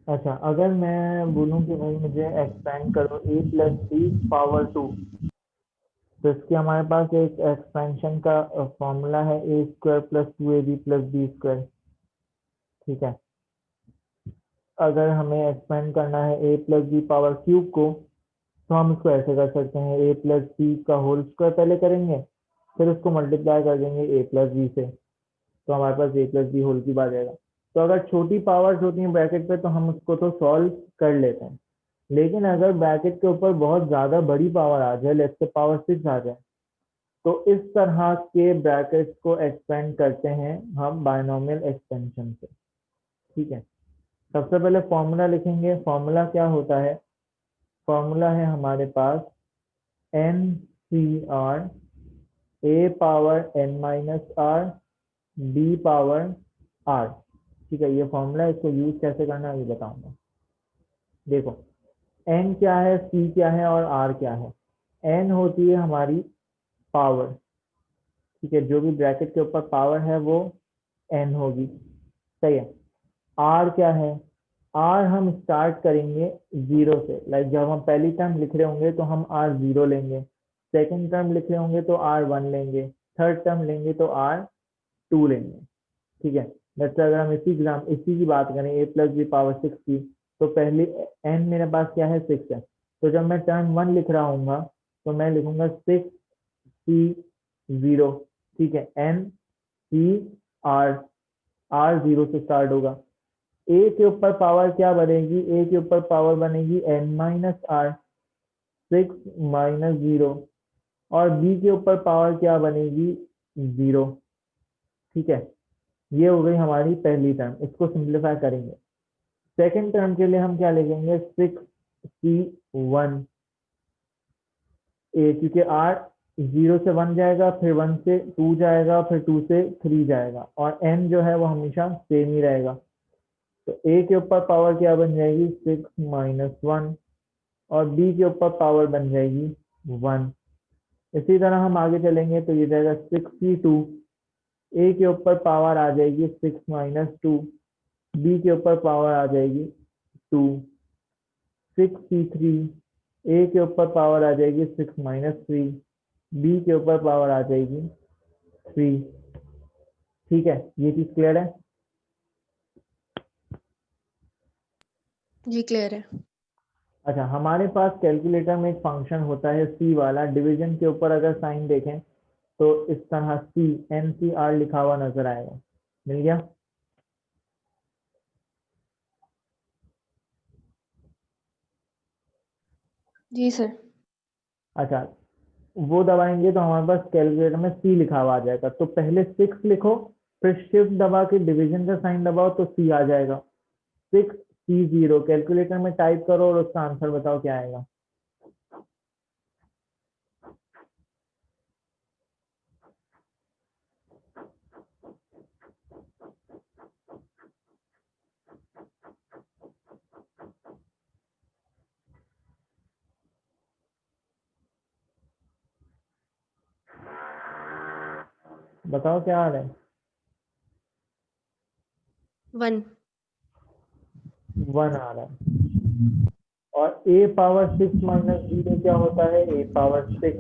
अच्छा, अगर मैं बोलूं कि भाई मुझे एक्सपेंड करो a+b⁴ तो इसके हमारे पास एक एक्सपेंशन का फॉर्मूला है a² + 2ab + b²। ठीक है। अगर हमें एक्सपेंड करना है a+b⁴ को, तो हम इसको ऐसे कर सकते हैं, a+b का होल स्क्वायर पहले करेंगे, फिर उसको मल्टीप्लाई कर देंगे a+b से, तो हमारे पास a+b होल क्यूब आ जाएगा। तो अगर छोटी पावर्स होती हैं ब्रैकेट पे तो हम उसको तो सॉल्व कर लेते हैं, लेकिन अगर ब्रैकेट के ऊपर बहुत ज्यादा बड़ी पावर आ जाए, लेट्स से पावर 6 आ जाए, तो इस तरह के ब्रैकेट्स को एक्सपेंड करते हैं हम बायनोमियल एक्सपेंशन से। ठीक है, सबसे पहले फॉर्मूला लिखेंगे। फॉर्मूला क्या होता है? फॉर्मूला है हमारे पास NCR A power n minus R B power R। ठीक है, ये फॉर्मूला, इसको यूज कैसे करना है ये बताऊंगा। देखो, n क्या है, C क्या है और R क्या है। n होती है हमारी पावर, ठीक है, जो भी ब्रैकेट के ऊपर पावर है वो n होगी। सही है। R क्या है? R हम स्टार्ट करेंगे जीरो से, लाइक जब हम पहली टर्म लिख रहे होंगे तो हम R जीरो लेंगे, सेकंड टर्म लिख रहे होंगे तो R वन लेंगे, थर्ड टर्म लेंगे तो R टू लेंगे। ठीक है, लेट्स अगर हम इसी की बात करें a प्लस बी पावर 6 की, तो पहली n मेरे पास क्या है, 6 है। तो जब मैं टर्म वन लिख रहा हूँ तो मैं लिखूंगा 6C0। ठीक है, NCR, R जीरो से स्टार्ट होगा। a के ऊपर पावर क्या बनेगी? a के ऊपर पावर बनेगी n माइनस आर, 6 - 0। और b के ऊपर पावर क्या बनेगी? 0। ठीक है, ये हो गई हमारी पहली टर्म। इसको सिंप्लीफाई करेंगे। सेकंड टर्म के लिए हम क्या लिखेंगे? 6C1 a, क्योंकि r 0 से 1 जाएगा, फिर 1 से 2 जाएगा, फिर 2 से 3 जाएगा, और n जो है वो हमेशा सेम ही रहेगा। तो a के ऊपर पावर क्या बन जाएगी? 6 - 1। और b के ऊपर पावर बन जाएगी 1। इसी तरह हम आगे चलेंगे तो ये जाएगा 6C2। a के ऊपर पावर आ जाएगी 6 - 2। b के ऊपर पावर आ जाएगी 2। 6C3, a के ऊपर पावर आ जाएगी 6 - 3। b के ऊपर पावर आ जाएगी 3। ठीक है, ये चीज क्लियर है? जी क्लियर है। अच्छा, हमारे पास कैलकुलेटर में एक फंक्शन होता है सी वाला। डिवीजन के ऊपर अगर साइन देखें तो इस तरह NCR लिखा हुआ नजर आएगा। मिल गया? जी सर। अच्छा, वो दबाएंगे तो हमारे पास कैलकुलेटर में सी लिखा हुआ आ जाएगा। तो पहले 6 लिखो, फिर शिफ्ट दबा के डिवीजन का साइन दबाओ तो सी आ जाएगा। 6C0 कैलकुलेटर में टाइप करो और उसका आंसर बताओ क्या आएगा। बताओ क्या आ रहा है? 1। 1 आ रहा है। और a पावर 6 माइनस 0 क्या होता है? a power 6।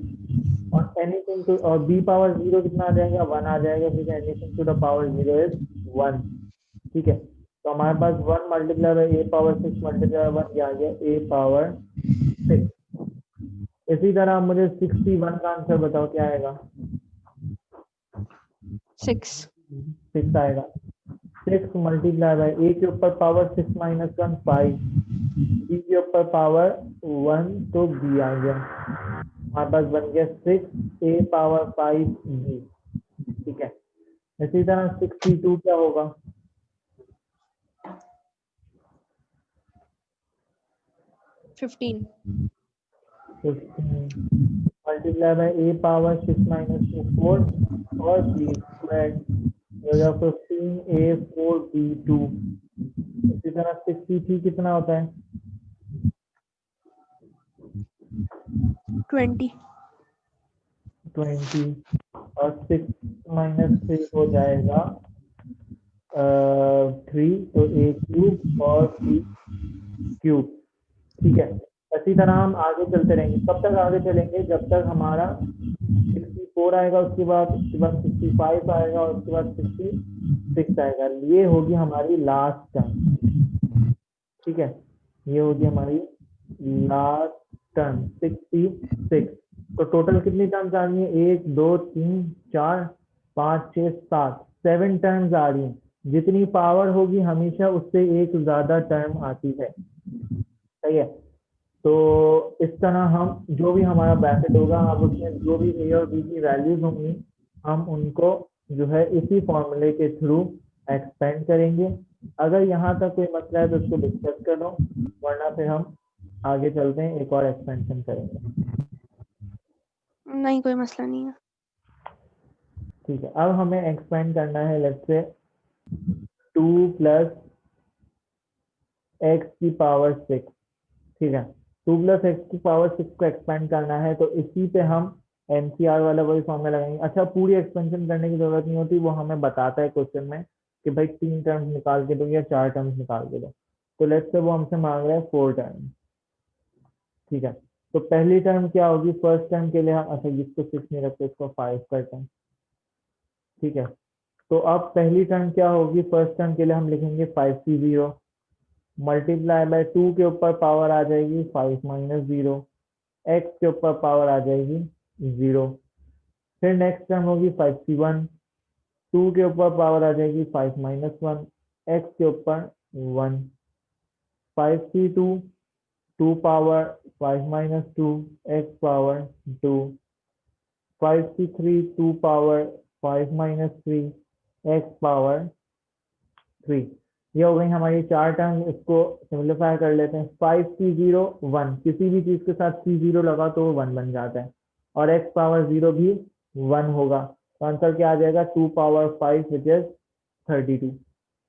और एनीथिंग टू, और b पावर 0 कितना आ जाएगा? 1 आ जाएगा, क्योंकि anything to the power 0 is 1। ठीक है, तो हमारे पास 1 multiply by a power 6 multiply by 1 क्या आ गया? a power 6। इसी तरह मुझे 61 का आंसर बताओ क्या आएगा? 6। 6 आएगा। 6 मल्टीप्लाई बाई a के ऊपर पावर 6 - 1 5, b के ऊपर पावर 1 तो b आ गया। हमारे पास बन गया 6 a पावर 5 b। ठीक है, इसी तरह 62 क्या होगा? 15। 15 मल्टीप्लाई बाई a पावर 6 - 2 4 और b स्क्वायर हो गया 15 a 4 b 2। इसी तरह 63 कितना होता है? 20। 20। और 6 - 3 हो जाएगा 3, तो a क्यूब और b क्यूब। ठीक है, इसी तरह हम आगे चलते रहेंगे। कब तक आगे चलेंगे? जब तक हमारा 64 आएगा, उसके बाद 65 आएगा, और उसके बाद 66 आएगा। ये होगी हमारी लास्ट टर्म। ठीक है, ये होगी हमारी लास्ट टर्म 66। तो टोटल कितनी टर्म्स आ रही है? 1 2 3 4 5 6 7, 7 टर्म्स आ रही हैं। जितनी पावर होगी हमेशा उससे एक ज्यादा टर्म आती है। सही है। तो इस तरह हम जो भी हमारा ब्रैकेट होगा, अब उसमें जो भी ए और बी की वैल्यूज होंगी, हम उनको जो है इसी फॉर्मूले के थ्रू एक्सपेंड करेंगे। अगर यहाँ तक कोई मसला है तो उसको डिस्कस कर लो, वरना फिर हम आगे चलते हैं, एक और एक्सपेंशन करेंगे। नहीं, कोई मसला नहीं है। ठीक है, अब हमें एक्सपेंड करना है लेट्स से 2 प्लस एक्स की पावर 6। ठीक है, 2 प्लस एक्स की पावर 6 को एक्सपेंड करना है, तो इसी पे हम एनसीआर वाला वही फॉर्मूला लगाएंगे। अच्छा, पूरी एक्सपेंशन करने की जरूरत नहीं होती, वो हमें बताता है क्वेश्चन में कि भाई 3 टर्म्स निकाल के दो या 4 टर्म्स निकाल के दो। तो लेट्स से वो हमसे मांग रहा है 4 टर्म। ठीक है, तो पहली टर्म क्या होगी, फर्स्ट टर्म के लिए हम, अच्छा इसको 6 नहीं रखते, इसको 5 करते हैं। ठीक है, तो अब पहली टर्म क्या होगी, फर्स्ट टर्म के लिए हम लिखेंगे 5c0 मल्टीप्लाई बाय 2 के ऊपर पावर आ जाएगी 5 माइनस 0, एक्स के ऊपर पावर आ जाएगी 0। फिर नेक्स्ट टर्म होगी 5c1, 2 के ऊपर पावर आ जाएगी 5 माइनस 1, एक्स के ऊपर 1। 5c2, 2 power 5 minus 2, x power 2। 5c3, 2 power 5 minus 3, x power 3। ये हो गई हमारी 4 टर्म, इसको सिंप्लीफाई कर लेते हैं। 5c0 1, किसी भी चीज के साथ c0 लगा तो वो 1 बन जाता है, और x पावर 0 भी 1 होगा। तो आंसर क्या आ जाएगा, 2 पावर 5 विच इज 32।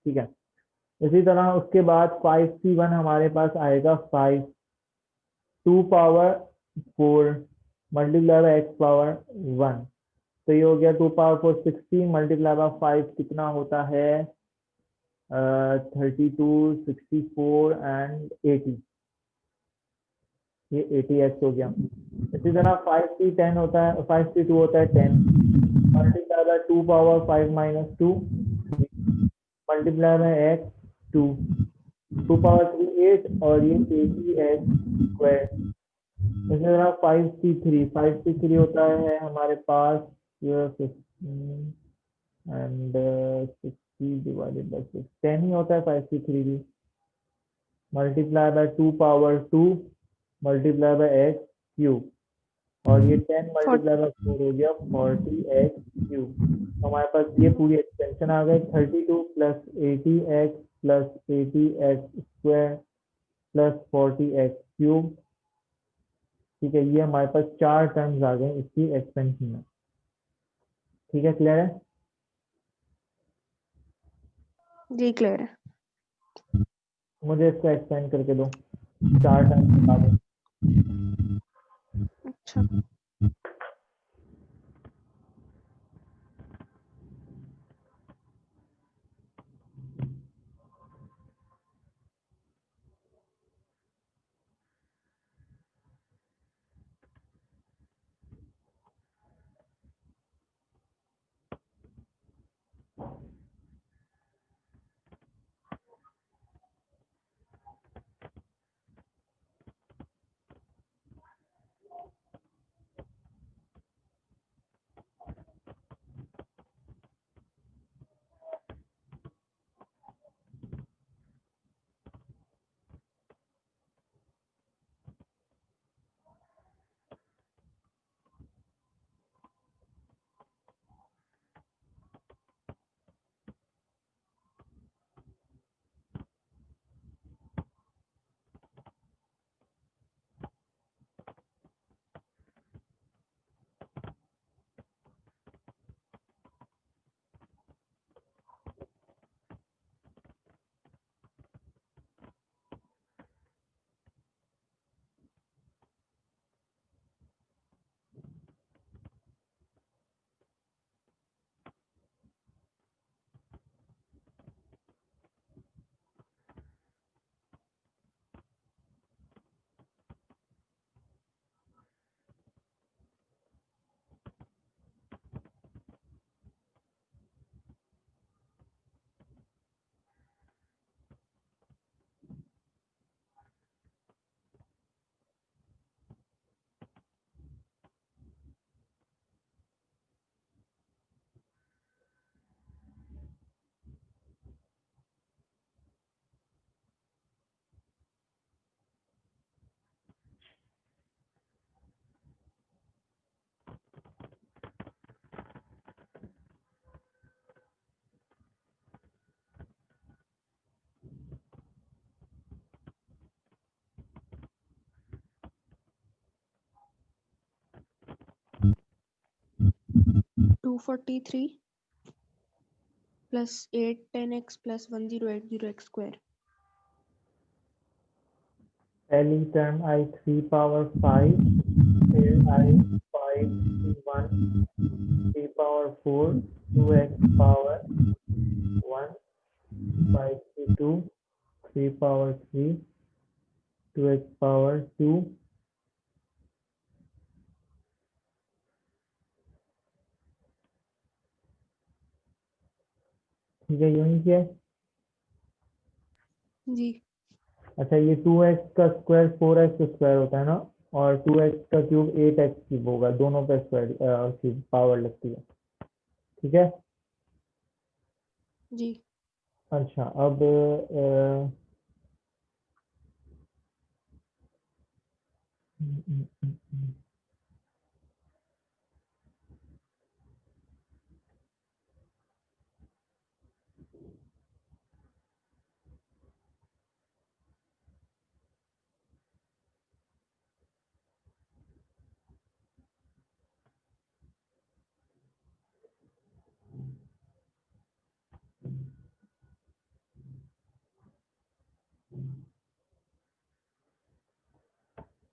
ठीक है, इसी तरह उसके बाद 5c1 हमारे पास आएगा 5, 2 power 4 multiply by x power 1। तो ये हो गया 2 पावर 4 16 मल्टीप्लाई बाय 5 कितना होता है, 32, 64 एंड 80। ये 80x हो गया। इसी तरह 5c10 होता है, 5c2 होता है 10 multiply by 2 power 5 minus 2 multiply by x 2, 2 power 3 8, और ये 80x स्क्वायर। इसी तरह 5c3 होता है हमारे पास ये 15 एंड 60 डिवाइडेड बाय 6, 10 ही होता है 5c3 भी, multiply by 2 power 2 multiply by x cube, और ये 10 मल्टीप्लाई बाय 4 हो गया 40x क्यूब। हमारे पास ये पूरी एक्सटेंशन आ गई, 32 plus 80x plus 80x square plus 40x cube. ठीक है, ये हमारे पास 4 टर्म्स आ गए इसकी एक्सपेंशन में। ठीक है, क्लियर है? जी क्लियर है। मुझे इसको एक्सपेंड करके दो, 4 टर्म्स निकालो। अच्छा, 243 plus 8 10x plus 1080x square. पहली टर्म आई 3 पावर 5, फिर आई 5 1 3 power 4 2x power 1 5 2 3 power 3 2x power 2 ठीक है, यूं ही किया। जी अच्छा, ये 2x का स्क्वायर 4x स्क्वायर होता है ना, और 2x का क्यूब 8x क्यूब होगा, दोनों पे स्क्वायर क्यूब पावर लगती है। ठीक है। जी अच्छा, अब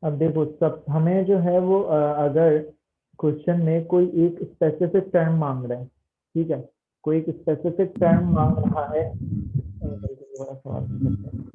अब देखो, सब हमें जो है वो अगर क्वेश्चन में कोई एक स्पेसिफिक टर्म मांग रहा है, ठीक है, कोई एक स्पेसिफिक टर्म मांग रहा है, बड़ा सवाल पूछ सकते हैं।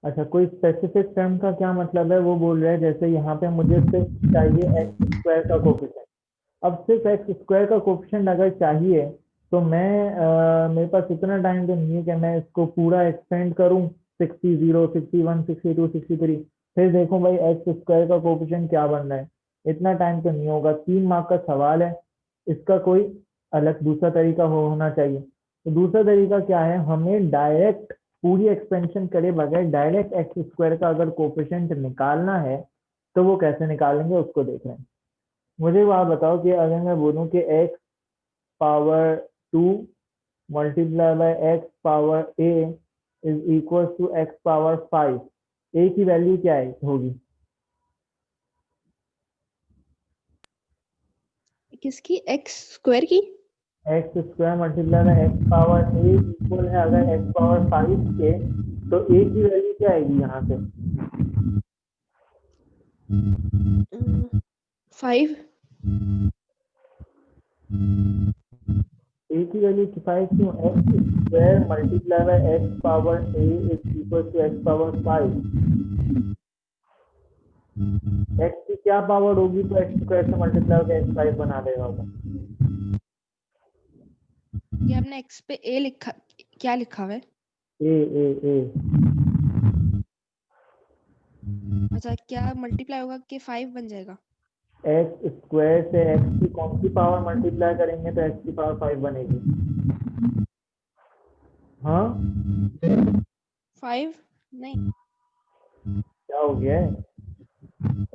अच्छा, कोई स्पेसिफिक टर्म का क्या मतलब है, वो बोल रहे हैं जैसे यहाँ पे मुझे सिर्फ चाहिए एक्स स्क्वायर का कोफिशिएंट। अब सिर्फ एक्स स्क्वायर का कोफिशिएंट अगर चाहिए तो मैं मेरे पास इतना टाइम तो नहीं है कि मैं इसको पूरा एक्सपेंड करूँ 60 0 61 62 63, फिर देखो भाई एक्स स्क्वायर का कोफिशिएंट क्या बन रहा है। इतना टाइम तो नहीं होगा, 3 मार्क का सवाल है, इसका कोई अलग दूसरा तरीका होना चाहिए। तो दूसरा तरीका क्या है, हमें डायरेक्ट पूरी एक्सपेंशन करे बगैर डायरेक्ट एक्स स्क्वायर का अगर कोफिशिएंट निकालना है तो वो कैसे निकालेंगे उसको देख रहे हैं। मुझे वो आप बताओ कि अगर मैं बोलूँ कि X power 2 multiply by x power A is equal to X power 5, A की वैल्यू क्या है होगी? किसकी एक्स स्क्वायर की? X square multiply by x power A equal है अगर एक्स पावर 5 के, तो ए की वैल्यू क्या आएगी यहाँ से? 5 ए की वैल्यू 5 क्यों? X square multiply by x power A is equal to X power 5। X की क्या पावर होगी तो एक्स स्क्वायर से मल्टीप्लाई होकर एक्स 5 बना देगा होगा। ये आपने एक्स पे ए लिखा, क्या लिखा हुआ है? ए ए ए अच्छा, क्या मल्टीप्लाई होगा कि 5 बन जाएगा? एक्स स्क्वायर से एक्स की कौन सी पावर मल्टीप्लाई करेंगे तो एक्स की पावर 5 बनेगी? हाँ, 5 नहीं, क्या हो गया है?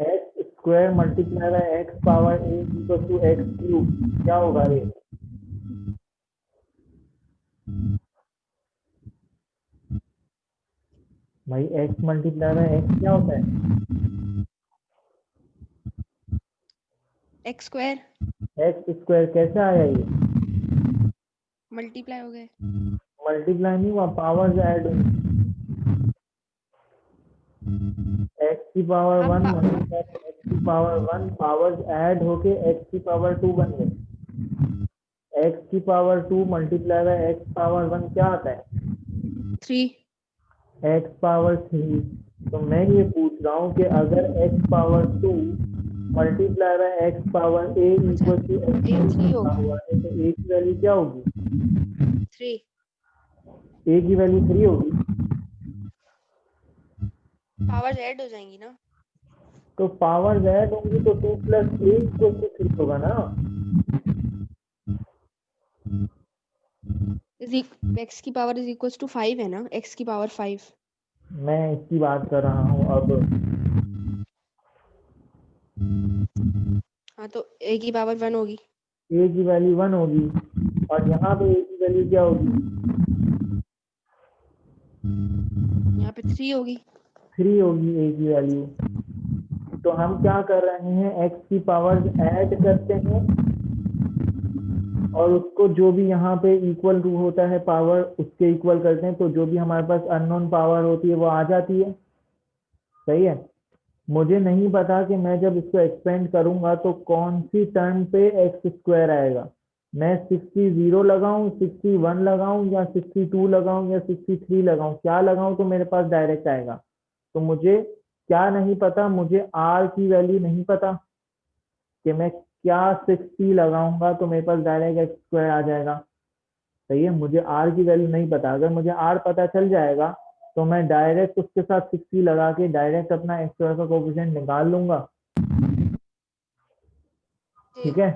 X square multiply by x power A equal to X cube, क्या होगा ये? भाई एक्स मल्टीप्लाई बाय एक्स क्या होता है? एक्स स्क्वायर एक्स स्क्वायर कैसे आया ये? मल्टीप्लाई हो गए। मल्टीप्लाई नहीं हुआ, पावर्स ऐड हुई। एक्स की पावर आप 1 मल्टीप्लाई एक्स की पावर 1, पावर्स ऐड होके एक्स की पावर 2 बन गए। एक्स की power 2 multiply by x power 1 क्या आता है? 3 एक्स पावर 3। तो मैं ये पूछ रहा हूँ कि अगर x power 2 multiply by x power a अच्छा, इक्वल टू एक्स ए 3 लिखा होगा। हुआ है, तो ए की वैल्यू क्या होगी? 3 ए की वैल्यू 3 होगी। पावर्स ऐड हो जाएंगी ना। तो पावर ऐड होंगी तो 2 प्लस ए इक्वल टू 3 होगा ना। एक्स की पावर इज इक्वल टू 5 है ना, एक्स की पावर 5। मैं इसकी बात कर रहा हूँ अब। हाँ तो a की पावर 1 होगी। a की वैल्यू 1 होगी और यहाँ पे a की वैल्यू क्या होगी? यहाँ पे 3 होगी। 3 होगी a की वैल्यू। तो हम क्या कर रहे हैं, x की पावर ऐड करते हैं और उसको जो भी यहाँ पे इक्वल टू होता है पावर उसके इक्वल करते हैं, तो जो भी हमारे पास अननोन पावर होती है वो आ जाती है। सही है। मुझे नहीं पता कि मैं जब इसको एक्सपेंड करूंगा तो कौन सी टर्म पे एक्स स्क्वायर आएगा। मैं 60 लगाऊं, 61 लगाऊं या 62 लगाऊं या 63 लगाऊं, क्या लगाऊं तो मेरे पास डायरेक्ट आएगा। तो मुझे क्या नहीं पता, मुझे आर की वैल्यू नहीं पता कि मैं क्या 60 लगाऊंगा तो मेरे पास डायरेक्ट एक्स स्क्वायर आ जाएगा। सही है। मुझे आर की वैल्यू नहीं पता, अगर मुझे आर पता चल जाएगा तो मैं डायरेक्ट उसके साथ 60 लगा के डायरेक्ट अपना एक्स स्क्वायर का कोफिशिएंट निकाल लूंगा। ठीक है।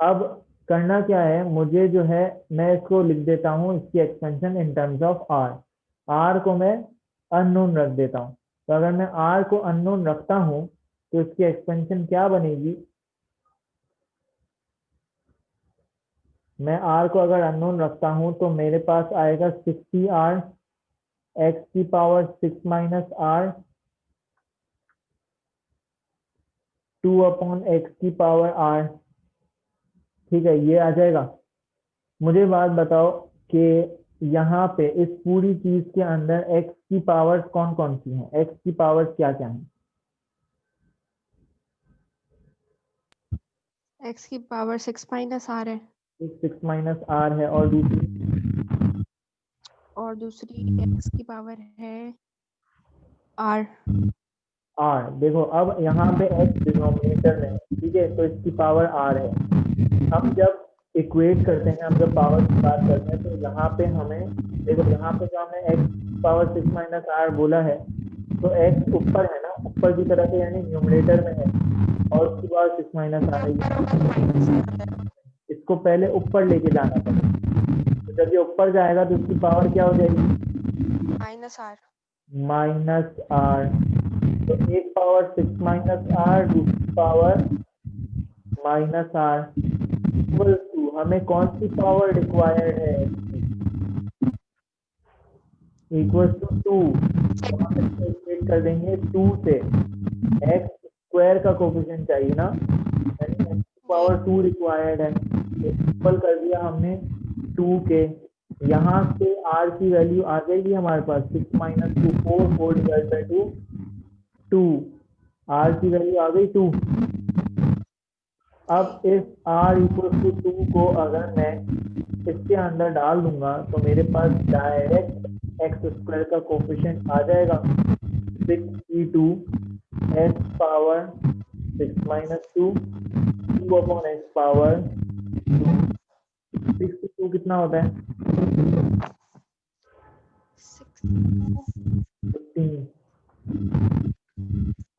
अब करना क्या है, मुझे जो है मैं इसको लिख देता हूँ इसकी expansion in terms of R. R को मैं अननोन रख देता हूँ। तो अगर मैं आर को अननोन रखता हूँ तो इसकी एक्सपेंशन क्या बनेगी? मैं आर को अगर अननोन रखता हूँ तो मेरे पास आएगा 60r एक्स की पावर 6 माइनस आर 2/x की पावर आर। ठीक है, ये आ जाएगा। मुझे बात बताओ कि यहाँ पे इस पूरी चीज के अंदर x की पावर्स कौन कौन सी हैं, x की पावर्स क्या क्या हैं? x की पावर 6 माइनस r है 6 माइनस आर है और दूसरी x की पावर है r। आर। देखो अब यहाँ पे x डिनोमिनेटर में है, ठीक है, तो इसकी पावर आर है। हम जब इक्वेट करते हैं, हम जब पावर की बात करते हैं तो यहाँ पे हमें देखो, यहाँ पे जो हमने x पावर 6 माइनस आर बोला है तो x ऊपर है ना, ऊपर की तरफ है यानी न्यूमरेटर में है और उसकी पावर 6 माइनस आ रही है। इसको पहले ऊपर लेके जाना पड़ेगा, तो जब ये ऊपर जाएगा तो इसकी पावर क्या हो जाएगी? Minus r। Minus R. तो एक पावर 6 माइनस आर, दूसरी power minus R equal to, हमें कौन सी पावर रिक्वायर्ड है? Equal to 2। तो हम इसको इक्वेट कर देंगे 2 से। एक्स स्क्वायर का कोफिशिएंट चाहिए ना, यानी एक्स पावर 2 रिक्वायर्ड है, तो इक्वल कर दिया हमने 2 के। यहाँ से आर की वैल्यू आ जाएगी हमारे पास 6 माइनस 2 4 डिवाइड बाई 2 2। आर की वैल्यू आ गई 2। अब इस r इक्वल टू 2 को अगर मैं इसके अंदर डाल दूंगा तो मेरे पास डायरेक्ट एक्स स्क्वायर का कोफिशिएंट आ जाएगा 6e2 x power 6 minus 2 2/x power 2। 62 कितना होता है? 15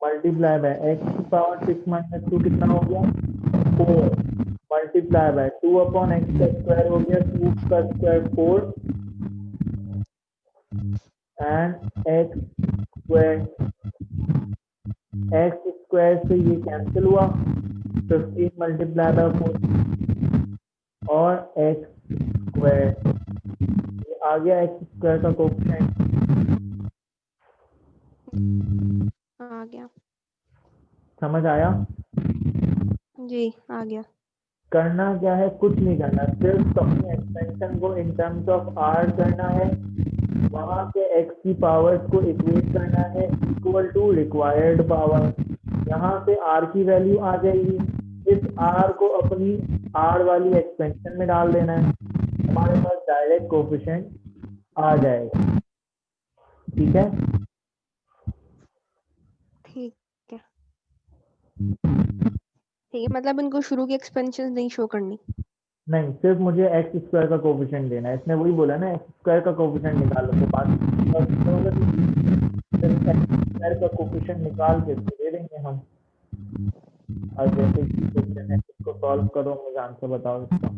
मल्टीप्लाई बाय एक्स की पावर 6 माइनस 2 कितना हो गया? 4 मल्टीप्लाई बाय 2/x का स्क्वायर हो गया 2 का square 4 and x square. X square से ये कैंसिल हुआ, 15 मल्टीप्लाई बाय 4 और एक्स स्क्वायर, ये आ गया एक्स स्क्वायर का कोफिशिएंट। आ गया समझ आया? जी, आ गया। करना क्या है, कुछ नहीं करना, सिर्फ अपनी एक्सपेंशन को इन टर्म्स ऑफ आर करना है, वहां से एक्स की पावर्स को इक्वेट करना है इक्वल टू रिक्वायर्ड पावर। यहाँ से आर की वैल्यू आ जाएगी, इस आर को अपनी आर वाली एक्सपेंशन में डाल देना है, हमारे पास डायरेक्ट कोफिशिएंट आ जाएगा। ठीक है। ठीक है ठीक है, मतलब इनको शुरू की एक्सपेंशन नहीं शो करनी। नहीं, सिर्फ मुझे एक्स स्क्वायर का कोफिशिएंट देना है, इसने वही बोला ना एक्स स्क्वायर का कोफिशिएंट निकालो, तो बाकी सिर्फ एक्स स्क्वायर का कोफिशिएंट निकाल के दे देंगे हम। और जैसे कि क्वेश्चन है इसको सॉल्व करो, मुझे आंसर बताओ इसका।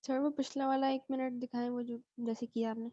सर वो पिछला वाला 1 मिनट दिखाएं, वो जो जैसे किया आपने।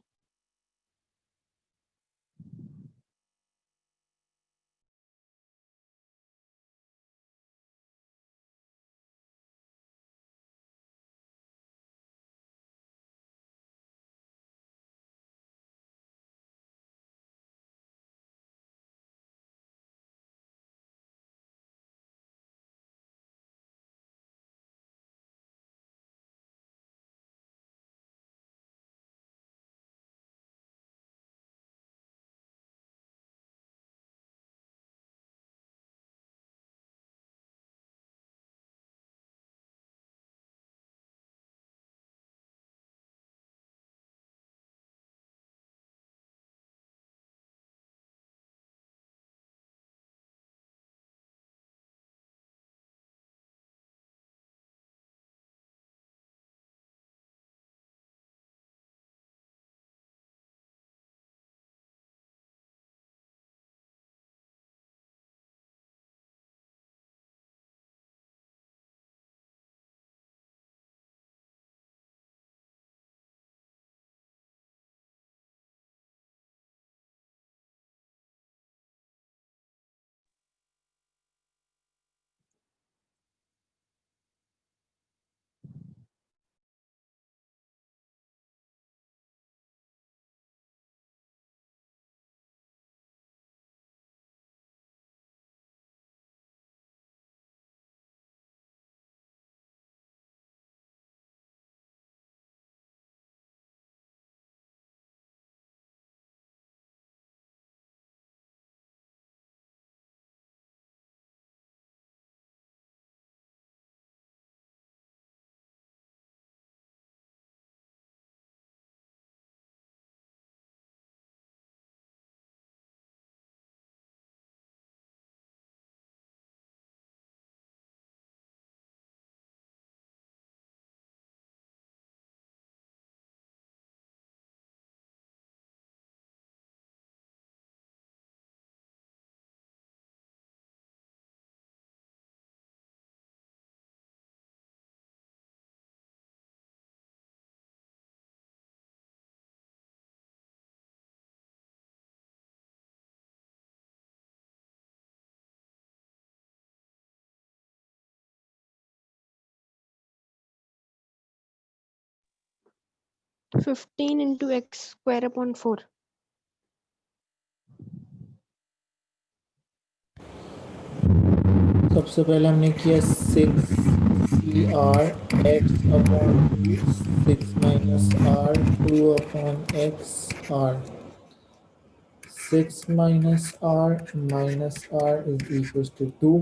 तो 15 into x square upon 4। सबसे पहले हमने किया 6 CR x/2 6 minus r 2 upon x r 6 minus r minus r is equals to 2।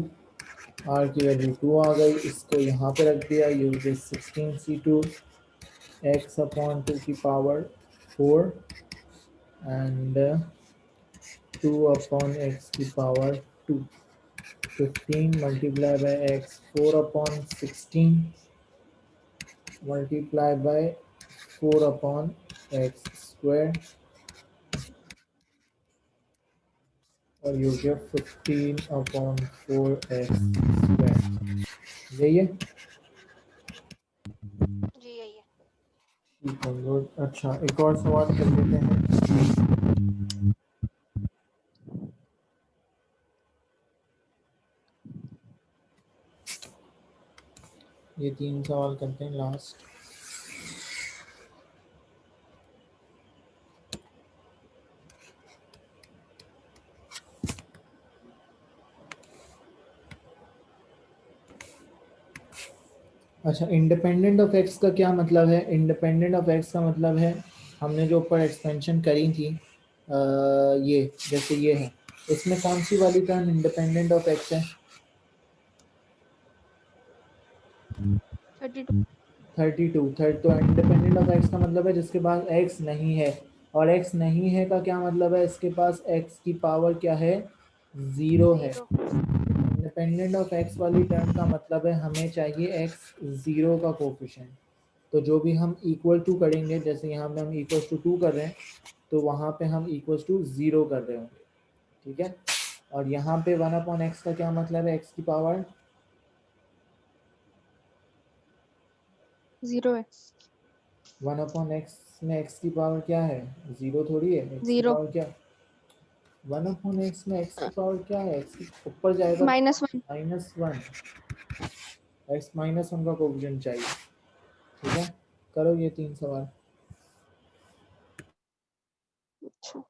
r की वैल्यू 2 आ गई, इसको यहाँ पे रख दिया। यूज 16C2 x/2 की पावर 4 एंड 2 upon x की power 2। 15 multiplied by x 4 upon 16 multiplied by 4 upon x square और you get 15 upon 4x square। यही है। जी यही है। ठीक है, गुड। अच्छा, एक और सवाल कर लेते हैं। ये 3 सवाल करते हैं लास्ट। अच्छा, इंडिपेंडेंट ऑफ एक्स का क्या मतलब है? इंडिपेंडेंट ऑफ एक्स का मतलब है हमने जो ऊपर एक्सपेंशन करी थी, ये जैसे ये है, इसमें कौन सी वाली टर्म इंडिपेंडेंट ऑफ एक्स है? 32। 32। थर्ड तो इंडिपेंडेंट ऑफ एक्स का मतलब है जिसके पास एक्स नहीं है, और एक्स नहीं है का क्या मतलब है? इसके पास एक्स की पावर क्या है? 0 है। 0। इंडिपेंडेंट ऑफ एक्स वाली टर्म का मतलब है हमें चाहिए एक्स 0 का कोफिशिएंट। तो जो भी हम इक्वल टू करेंगे, जैसे यहाँ पे हम इक्वल टू 2 कर रहे हैं, तो वहाँ पे हम इक्वल टू 0 कर रहे होंगे। ठीक है। और यहाँ पे 1/x का क्या मतलब है? एक्स की पावर 0 है। 1/x में x की पावर क्या है? 0 थोड़ी है। x की 0 पावर क्या? 1/x में x की पावर क्या है? x की ऊपर जाएगा -1। -1। x -1 का कोएफिशिएंट चाहिए। ठीक है, करो ये 3 सवाल। अच्छा,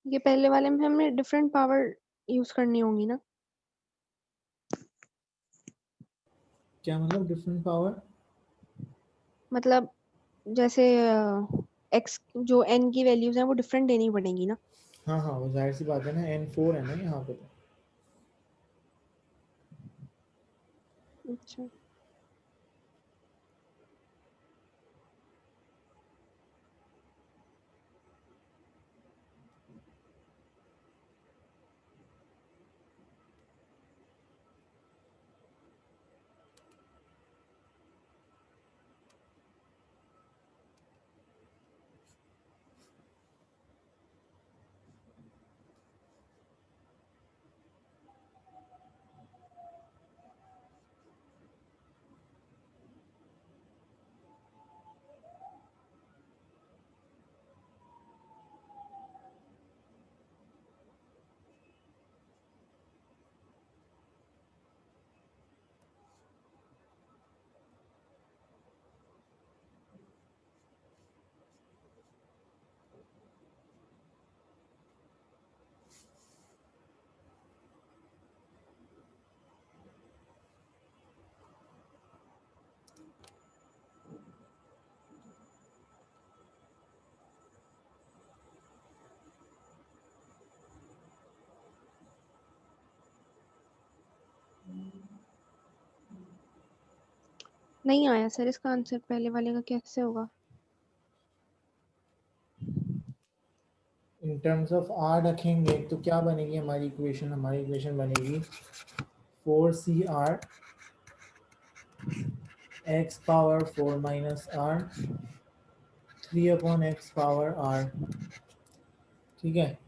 ये पहले वाले में हमें डिफरेंट पावर यूज करनी होगी ना? क्या मतलब डिफरेंट पावर? मतलब जैसे x जो n की वैल्यूज हैं वो डिफरेंट देनी पड़ेगी ना? हाँ हाँ, वो जाहिर सी बात है ना, n4 है ना यहाँ पे तो। अच्छा, नहीं आया सर इसका आंसर, पहले वाले का कैसे होगा? इन टर्म्स ऑफ r रखेंगे तो क्या बनेगी हमारी इक्वेशन? हमारी इक्वेशन बनेगी 4cr x power 4 minus r 3/x power r। ठीक है,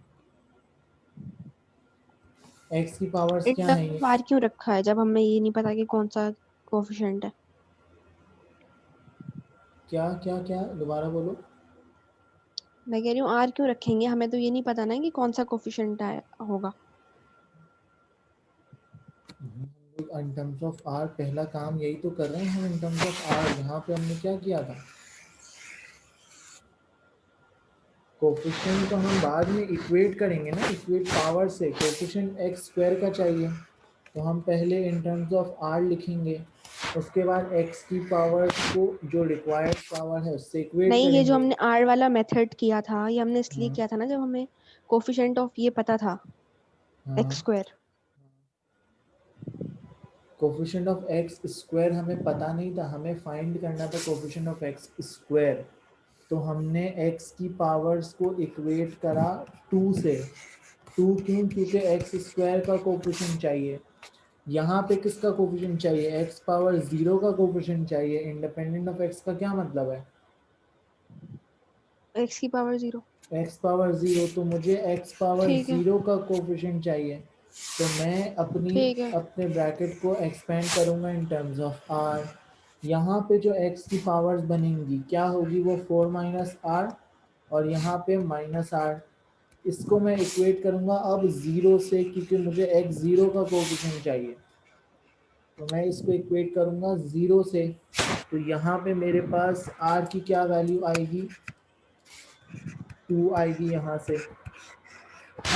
x की पावर्स इन क्या है टर्म्स ये? ऑफ r क्यों रखा है जब हमें ये नहीं पता कि कौन सा कोफिशिएंट है? क्या क्या क्या, दोबारा बोलो। मैं कह रही हूँ r क्यों रखेंगे, हमें तो ये नहीं पता ना कि कौन सा कोफिशिएंट होगा। इन टर्म्स ऑफ r पहला काम यही तो कर रहे हैं हम। इन टर्म्स ऑफ r यहाँ पे हमने क्या किया था? कोफिशिएंट तो हम बाद में इक्वेट करेंगे ना, इक्वेट पावर से। कोफिशिएंट एक्स स्क्वायर का चाहिए तो हम पहले इन टर्म्स ऑफ r लिखेंगे, उसके बाद x की पावर को जो रिक्वायर्ड पावर है उससे इक्वेट नहीं, ये जो करेंगे। हमने r वाला मेथड किया था ये हमने इसलिए हाँ किया था ना जब हमें कोफिशिएंट ऑफ ये पता था हाँ x square. Coefficient of x square हमें पता नहीं था, हमें फाइंड करना था कोफिशिएंट ऑफ एक्स स्क्वायर। तो हमने x की पावर्स को इक्वेट करा 2 से। 2 क्यों? क्योंकि एक्स स्क्वायर का कोफिशिएंट चाहिए। यहाँ पे किसका कोफिशिएंट चाहिए? एक्स पावर 0 का कोफिशिएंट चाहिए। इंडिपेंडेंट ऑफ एक्स का क्या मतलब है? x की पावर 0। एक्स पावर 0, तो मुझे एक्स पावर ठीक है 0 का कोफिशिएंट चाहिए। तो मैं ठीक है अपने ब्रैकेट को एक्सपेंड करूंगा इन टर्म्स ऑफ आर। यहाँ पे जो एक्स की पावर्स बनेंगी क्या होगी? वो 4 माइनस आर, और यहाँ पे माइनस आर। इसको मैं इक्वेट करूंगा अब 0 से, क्योंकि मुझे एक्स 0 का कोफिशिएंट चाहिए। तो मैं इसको इक्वेट करूंगा 0 से। तो यहाँ पे मेरे पास आर की क्या वैल्यू आएगी? 2 आएगी यहाँ से।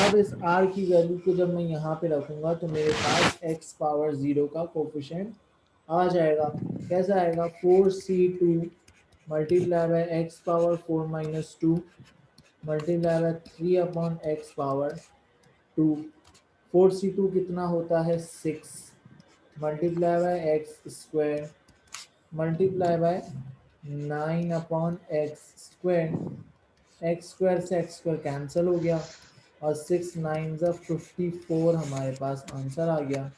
अब इस r की वैल्यू को जब मैं यहाँ पे रखूंगा तो मेरे पास x पावर 0 का कोफिशिएंट आ जाएगा। कैसा आएगा? 4c2 multiply by x power 4 minus 2 multiply bye 3 upon x power 2। 4c2 कितना होता है? 6 multiply by x square multiply bye 9 upon x square. X square से एक्स स्क्वायर कैंसिल हो गया, और 6 9 54 हमारे पास आंसर आ गया।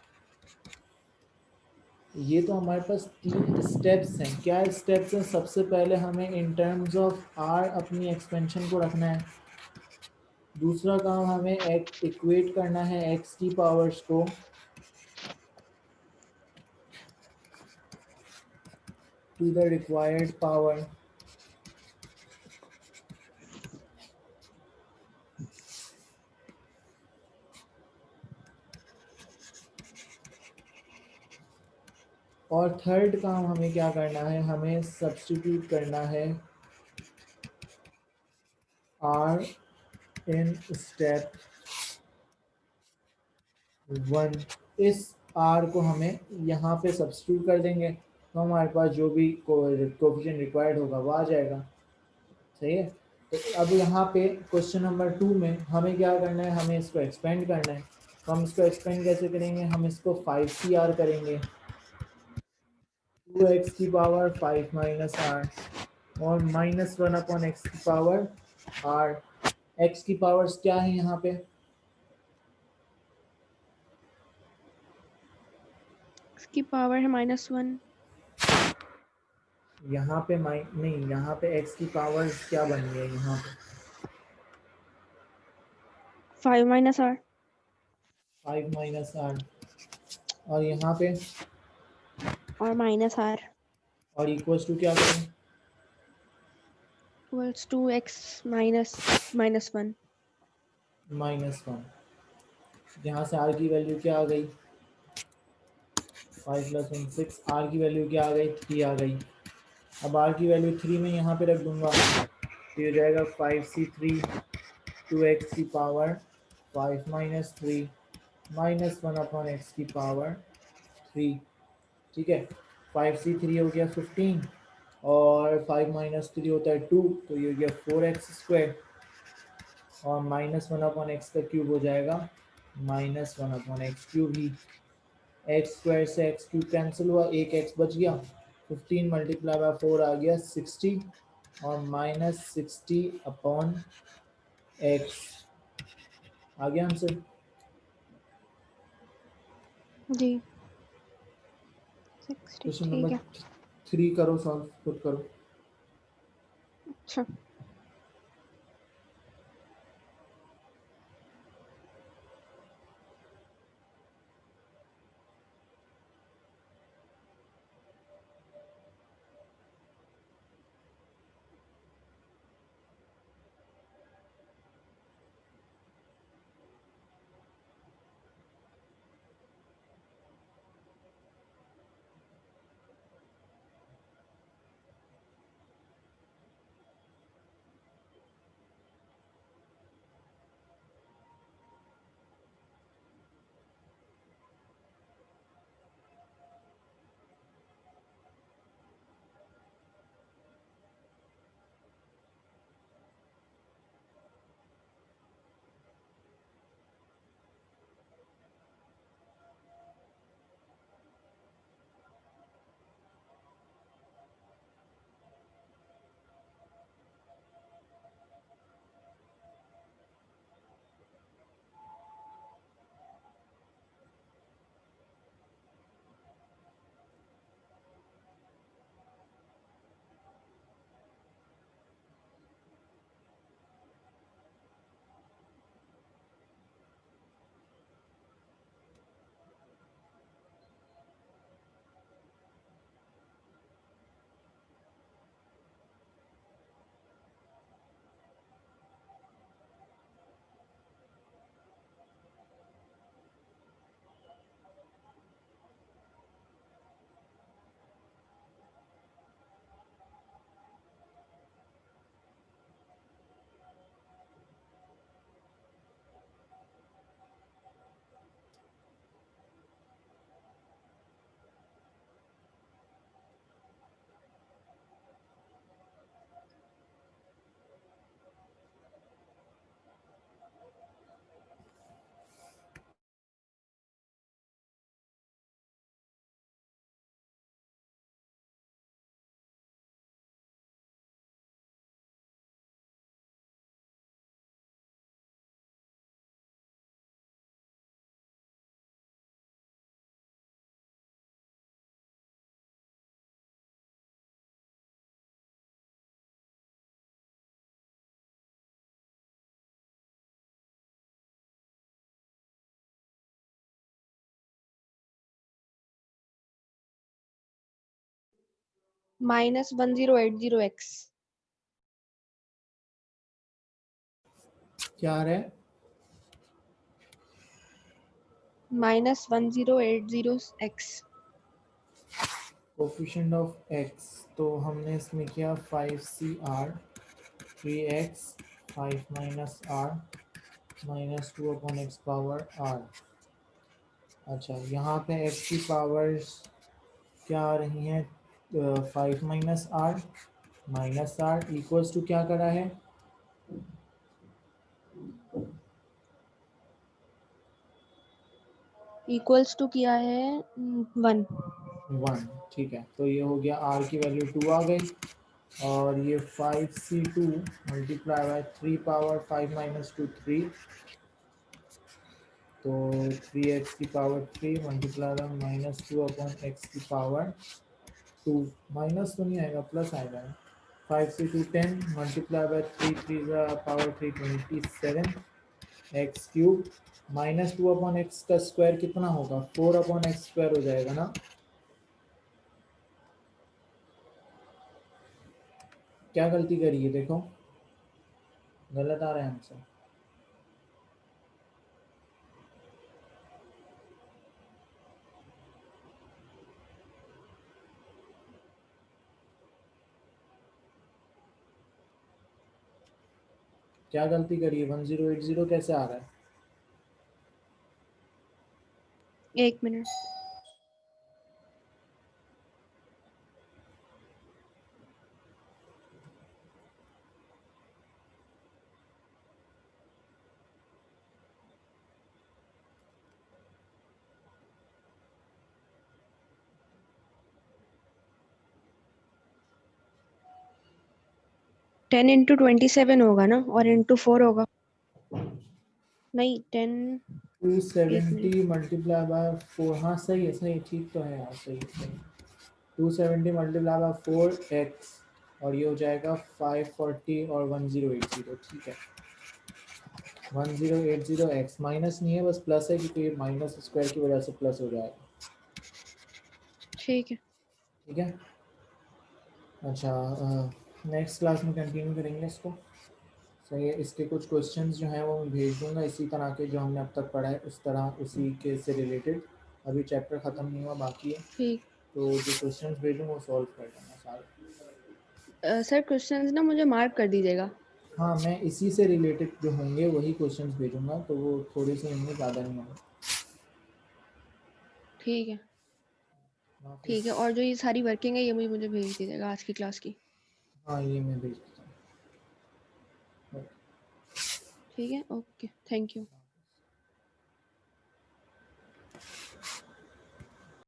ये तो हमारे पास 3 स्टेप्स हैं। क्या स्टेप्स हैं? सबसे पहले हमें इन टर्म्स ऑफ आर अपनी एक्सपेंशन को रखना है। दूसरा काम, हमें इक्वेट करना है एक्स की पावर्स को टू द रिक्वायर्ड पावर। और थर्ड काम हमें क्या करना है? हमें सब्स्टिट्यूट करना है आर इन स्टेप 1। इस आर को हमें यहाँ पे सब्स्टिट्यूट कर देंगे, तो हमारे पास जो भी कोफिशिएंट रिक्वायर्ड होगा वो आ जाएगा। सही है। तो अब यहाँ पे क्वेश्चन नंबर 2 में हमें क्या करना है? हमें इसको एक्सपेंड करना है। तो हम इसको एक्सपेंड कैसे करेंगे? हम इसको 5cr करेंगे। 2x की पावर 5 माइनस आर, और -1 अपॉन एक्स की पावर आर। एक्स की पावर्स क्या है यहाँ पे? इसकी पावर है -1। यहाँ पे नहीं, यहाँ पे एक्स की पावर्स क्या बन गई यहाँ पे? 5 माइनस r। 5 माइनस आर, और यहाँ पे और -r और इक्वल्स टू क्या करें? Equals to x -1। -1। यहाँ से आर की वैल्यू क्या आ गई? 5 + 1 6। आर की वैल्यू क्या आ गई? 3 आ गई। अब आर की वैल्यू 3 में यहाँ पे रख दूंगा, तो ये हो जाएगा 5c3 2x की पावर 5 माइनस 3 -1 अपॉन एक्स की पावर 3। ठीक है। 5c3 हो गया 15, और 5 माइनस 3 होता है 2, तो ये हो गया 4x²। और -1 अपॉन एक्स का क्यूब हो जाएगा -1 अपॉन एक्स क्यूब ही। एक्स स्क्वायर से एक्स क्यूब कैंसिल हुआ, एक एक्स बच गया। 15 मल्टीप्लाई बाय 4 आ गया 60, और -60 अपॉन एक्स आ गया आंसर। जी 60 क्वेश्चन ठीक नंबर है। 3 करो, सॉल्व खुद करो। अच्छा -1080x क्या आ रहा है? -1080x कोफिशिएंट ऑफ x, तो हमने इसमें किया 5cr 3x 5 minus r minus 2 upon x power r। अच्छा, यहाँ पे x की पावर्स क्या आ रही हैं? 5 माइनस r इक्वल्स टू क्या करा है? इक्वल्स टू किया है 1। 1। ठीक है, तो ये हो गया r की वैल्यू 2 आ गई, और ये 5c2 multiply by 3 power 5 minus 2 3, तो 3x की power 3 multiply by minus 2 upon x की पावर 2, माइनस तो नहीं आएगा, प्लस आएगा। 5c2 10 multiply by 3 3 power 3 27 x cube minus 2 upon x का स्क्वायर कितना होगा? 4 अपॉन एक्स स्क्वायर हो जाएगा ना। क्या गलती करी है देखो, गलत आ रहा है आंसर। क्या गलती करी है? 1080 कैसे आ रहा है? एक मिनट। टेन इंटू 27 होगा ना, और इंटू 4 होगा। नहीं 10। एक 270 मिनट। मल्टीप्लाई बाय 4, हाँ सही है, सही है, ठीक तो है यार, सही है, सही है। 270 मल्टीप्लाई बाय 4x, और ये हो जाएगा 540 और 1080। ठीक है, 1080x माइनस नहीं है, बस प्लस है, क्योंकि ये माइनस स्क्वायर की वजह से प्लस हो जाएगा। ठीक है। ठीक है, अच्छा, नेक्स्ट क्लास में कंटिन्यू करेंगे इसको। सही है, इसके कुछ क्वेश्चंस जो हैं वो मैं भेज दूंगा, इसी तरह के जो हमने अब तक पढ़ा है उस तरह, उसी के से रिलेटेड। अभी चैप्टर ख़त्म नहीं हुआ, बाकी है, ठीक। तो जो क्वेश्चंस भेजूँगा वो सॉल्व कर लेना सारे। सर क्वेश्चंस ना मुझे मार्क कर दीजिएगा। हाँ, मैं इसी से रिलेटेड जो होंगे वही क्वेश्चंस भेजूँगा, तो वो थोड़े से होंगे, ज़्यादा नहीं होंगे। ठीक है। ठीक है, वापस। और जो ये सारी वर्किंग है ये मुझे भेज दीजिएगा आज की क्लास की। हाँ, ये मैं भेज देता हूँ। ठीक है, ओके, थैंक यू।